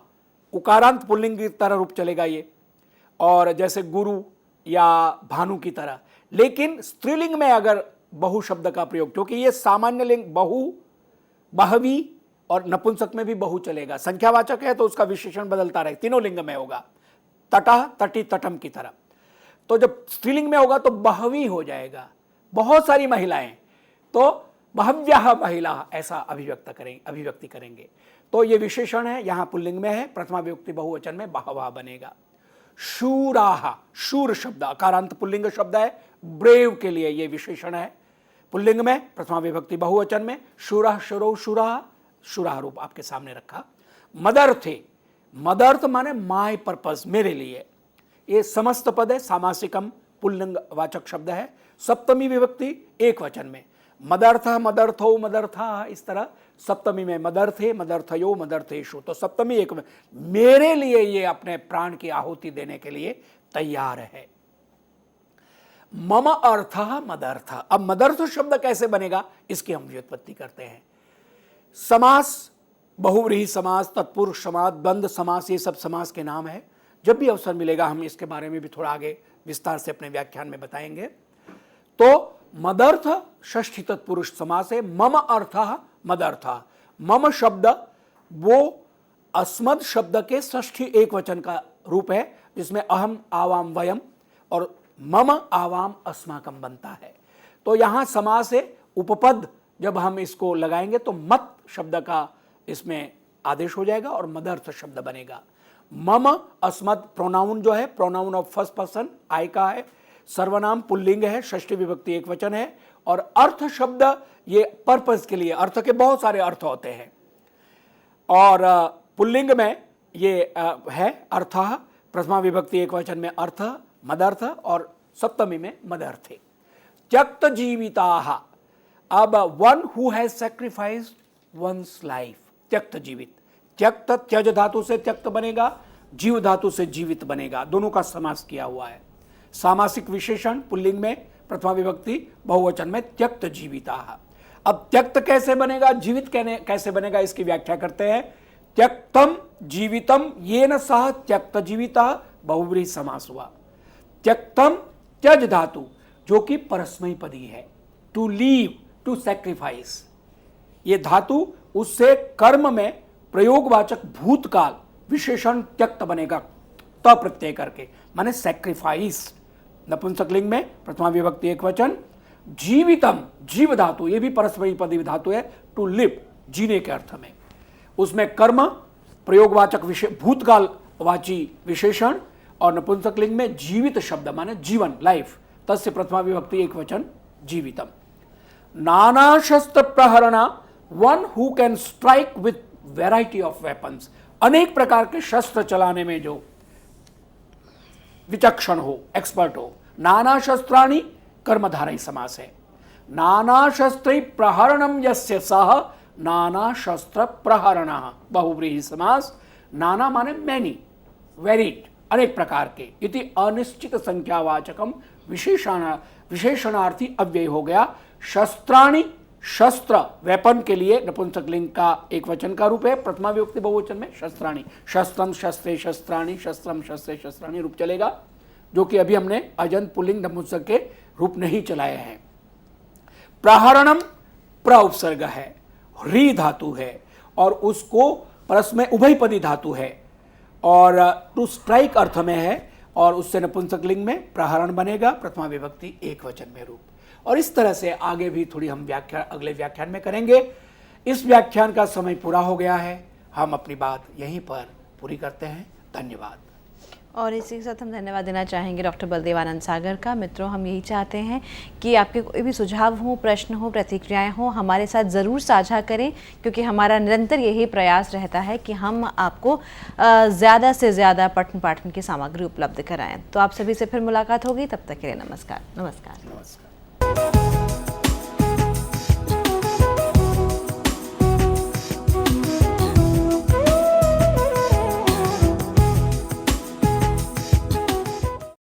उकारांत पुल्लिंग की तरह रूप चलेगा ये, और जैसे गुरु या भानु की तरह। लेकिन स्त्रीलिंग में अगर बहु शब्द का प्रयोग, क्योंकि ये सामान्य लिंग बहु, बहवी, और नपुंसक में भी बहु चलेगा। संख्यावाचक है तो उसका विशेषण बदलता रहे, तीनों लिंग में होगा। तटः, तटी, तटम की तरह। तो जब स्त्रीलिंग में होगा तो बहवी हो जाएगा, बहुत सारी महिलाएं, तो बहव्यः महिला ऐसा अभिव्यक्ति करेंगे। तो ये विशेषण है, यहां पुल्लिंग में है, प्रथमा विभक्ति बहुवचन में बहवः बनेगा। शूराः, शूर शब्द अकारांत पुल्लिंग शब्द है, ब्रेव के लिए ये विशेषण है। पुल्लिंग में प्रथमा विभक्ति बहुवचन में शूरः शूरौ शूराः, शूराः रूप आपके सामने रखा। मदर्थे, मदर्थ माने माय पर्पस, मेरे लिए, ये समस्त पद है, सामासिकम पुल्लिंग वाचक शब्द है। सप्तमी विभक्ति एक वचन में, मदर्थ मदर्थो मदर्था, इस तरह सप्तमी में मदर्थे मदर्थयो मदर्थेषु, तो सप्तमी एक में, मेरे लिए ये अपने प्राण की आहुति देने के लिए तैयार है। मम अर्थ मदर्थ, अब मदर्थ शब्द कैसे बनेगा इसकी हम व्युत्पत्ति करते हैं। समास, बहुव्रीहि समास, तत्पुरुष समास, द्वंद्व समास, ये सब समास के नाम है। जब भी अवसर मिलेगा हम इसके बारे में भी थोड़ा आगे विस्तार से अपने व्याख्यान में बताएंगे। तो मदर्थ षष्ठी तत्पुरुष समास है। मम अर्थ मदर्थ, मम शब्द वो अस्मद शब्द के षष्ठी एक वचन का रूप है, जिसमें अहम आवाम वयम और मम आवाम अस्माकम बनता है। तो यहां समास है, उपपद जब हम इसको लगाएंगे तो मत शब्द का इसमें आदेश हो जाएगा और मदर्थ शब्द बनेगा। मम अस्मद प्रोनाउन जो है, pronoun of first person I का है, सर्वनाम पुल्लिंग है, षष्ठी विभक्ति एक वचन है, और अर्थ शब्द ये पर्पस के लिए, अर्थ के बहुत सारे अर्थ होते हैं, और पुल्लिंग में ये है अर्थः, प्रथमा विभक्ति एक वचन में अर्थ मदर्थ और सप्तमी में मदर्थे। त्यक्त जीविताः, अब one who has sacrificed one's life, त्यक्त जीवित, त्यक्त त्यज धातु से त्यक्त बनेगा, जीव धातु से जीवित बनेगा, दोनों का समास किया हुआ है। सामासिक विशेषण पुल्लिंग में, प्रथमा विभक्ति बहुवचन में त्यक्त जीविताः। अब त्यक्त कैसे बनेगा, जीवित कैसे बनेगा, इसकी व्याख्या करते हैं। त्यक्तम जीवितम येन सह त्यक्त जीविता, बहुव्रीहि समास हुआ। त्यक्तम त्यज धातु जो कि परस्मैपदी पदी है, टू लीव, टू सैक्रिफाइस, ये धातु उससे कर्म में प्रयोगवाचक भूतकाल विशेषण त्यक्त बनेगा, त प्रत्यय करके, माने सैक्रिफाइस। नपुंसकलिंग में प्रथमा विभक्ति एक वचन, जीवितम जीव धातु, ये भी परस्मैपदी धातु है, टू लिव, जीने के अर्थ में, उसमें कर्म प्रयोगवाचक भूतकाल वाची विशेषण, और नपुंसकलिंग में जीवित शब्द माने जीवन, लाइफ, तस्य प्रथमा विभक्ति एक वचन जीवितम। नाना शस्त्र प्रहरणा, one who can strike with variety of weapons, अनेक प्रकार के शस्त्र चलाने में जो विचक्षण हो, एक्सपर्ट हो। नाना शस्त्राणि कर्मधारय समास है। नाना शस्त्र प्रहरणम यस्य सह नाना शस्त्र प्रहरणः, बहुव्रीहि समास। नाना माने मैनी, वेरिड, अनेक प्रकार के, इति अनिश्चित संख्यावाचकम विशेषणार्थी अव्यय हो गया। शस्त्राणि, शस्त्र वेपन के लिए नपुंसकलिंग का एक वचन का रूप है, प्रथमा विभक्ति बहुवचन में शस्त्राणि, शस्त्रम शस्त्रे शस्त्राणि, शस्त्रम शस्त्रे शस्त्राणि रूप चलेगा, जो कि अभी हमने अजंत पुल्लिंग नपुंसक के रूप नहीं चलाए हैं। प्रहरणम प्र उपसर्ग है, री धातु है, और उसको परस्मै उभयपदी धातु है, और टू स्ट्राइक अर्थ में है, और उससे नपुंसकलिंग में प्रहरण बनेगा, प्रथमा विभक्ति एक वचन में रूप। और इस तरह से आगे भी थोड़ी हम अगले व्याख्यान में करेंगे। इस व्याख्यान का समय पूरा हो गया है, हम अपनी बात यहीं पर पूरी करते हैं। धन्यवाद। और इसी के साथ हम धन्यवाद देना चाहेंगे डॉक्टर बलदेवानंद सागर का। मित्रों, हम यही चाहते हैं कि आपके कोई भी सुझाव हो, प्रश्न हो, प्रतिक्रियाएं हो, हमारे साथ ज़रूर साझा करें, क्योंकि हमारा निरंतर यही प्रयास रहता है कि हम आपको ज़्यादा से ज़्यादा पठन पाठन की सामग्री उपलब्ध कराएं। तो आप सभी से फिर मुलाकात होगी, तब तक के लिए नमस्कार। नमस्कार।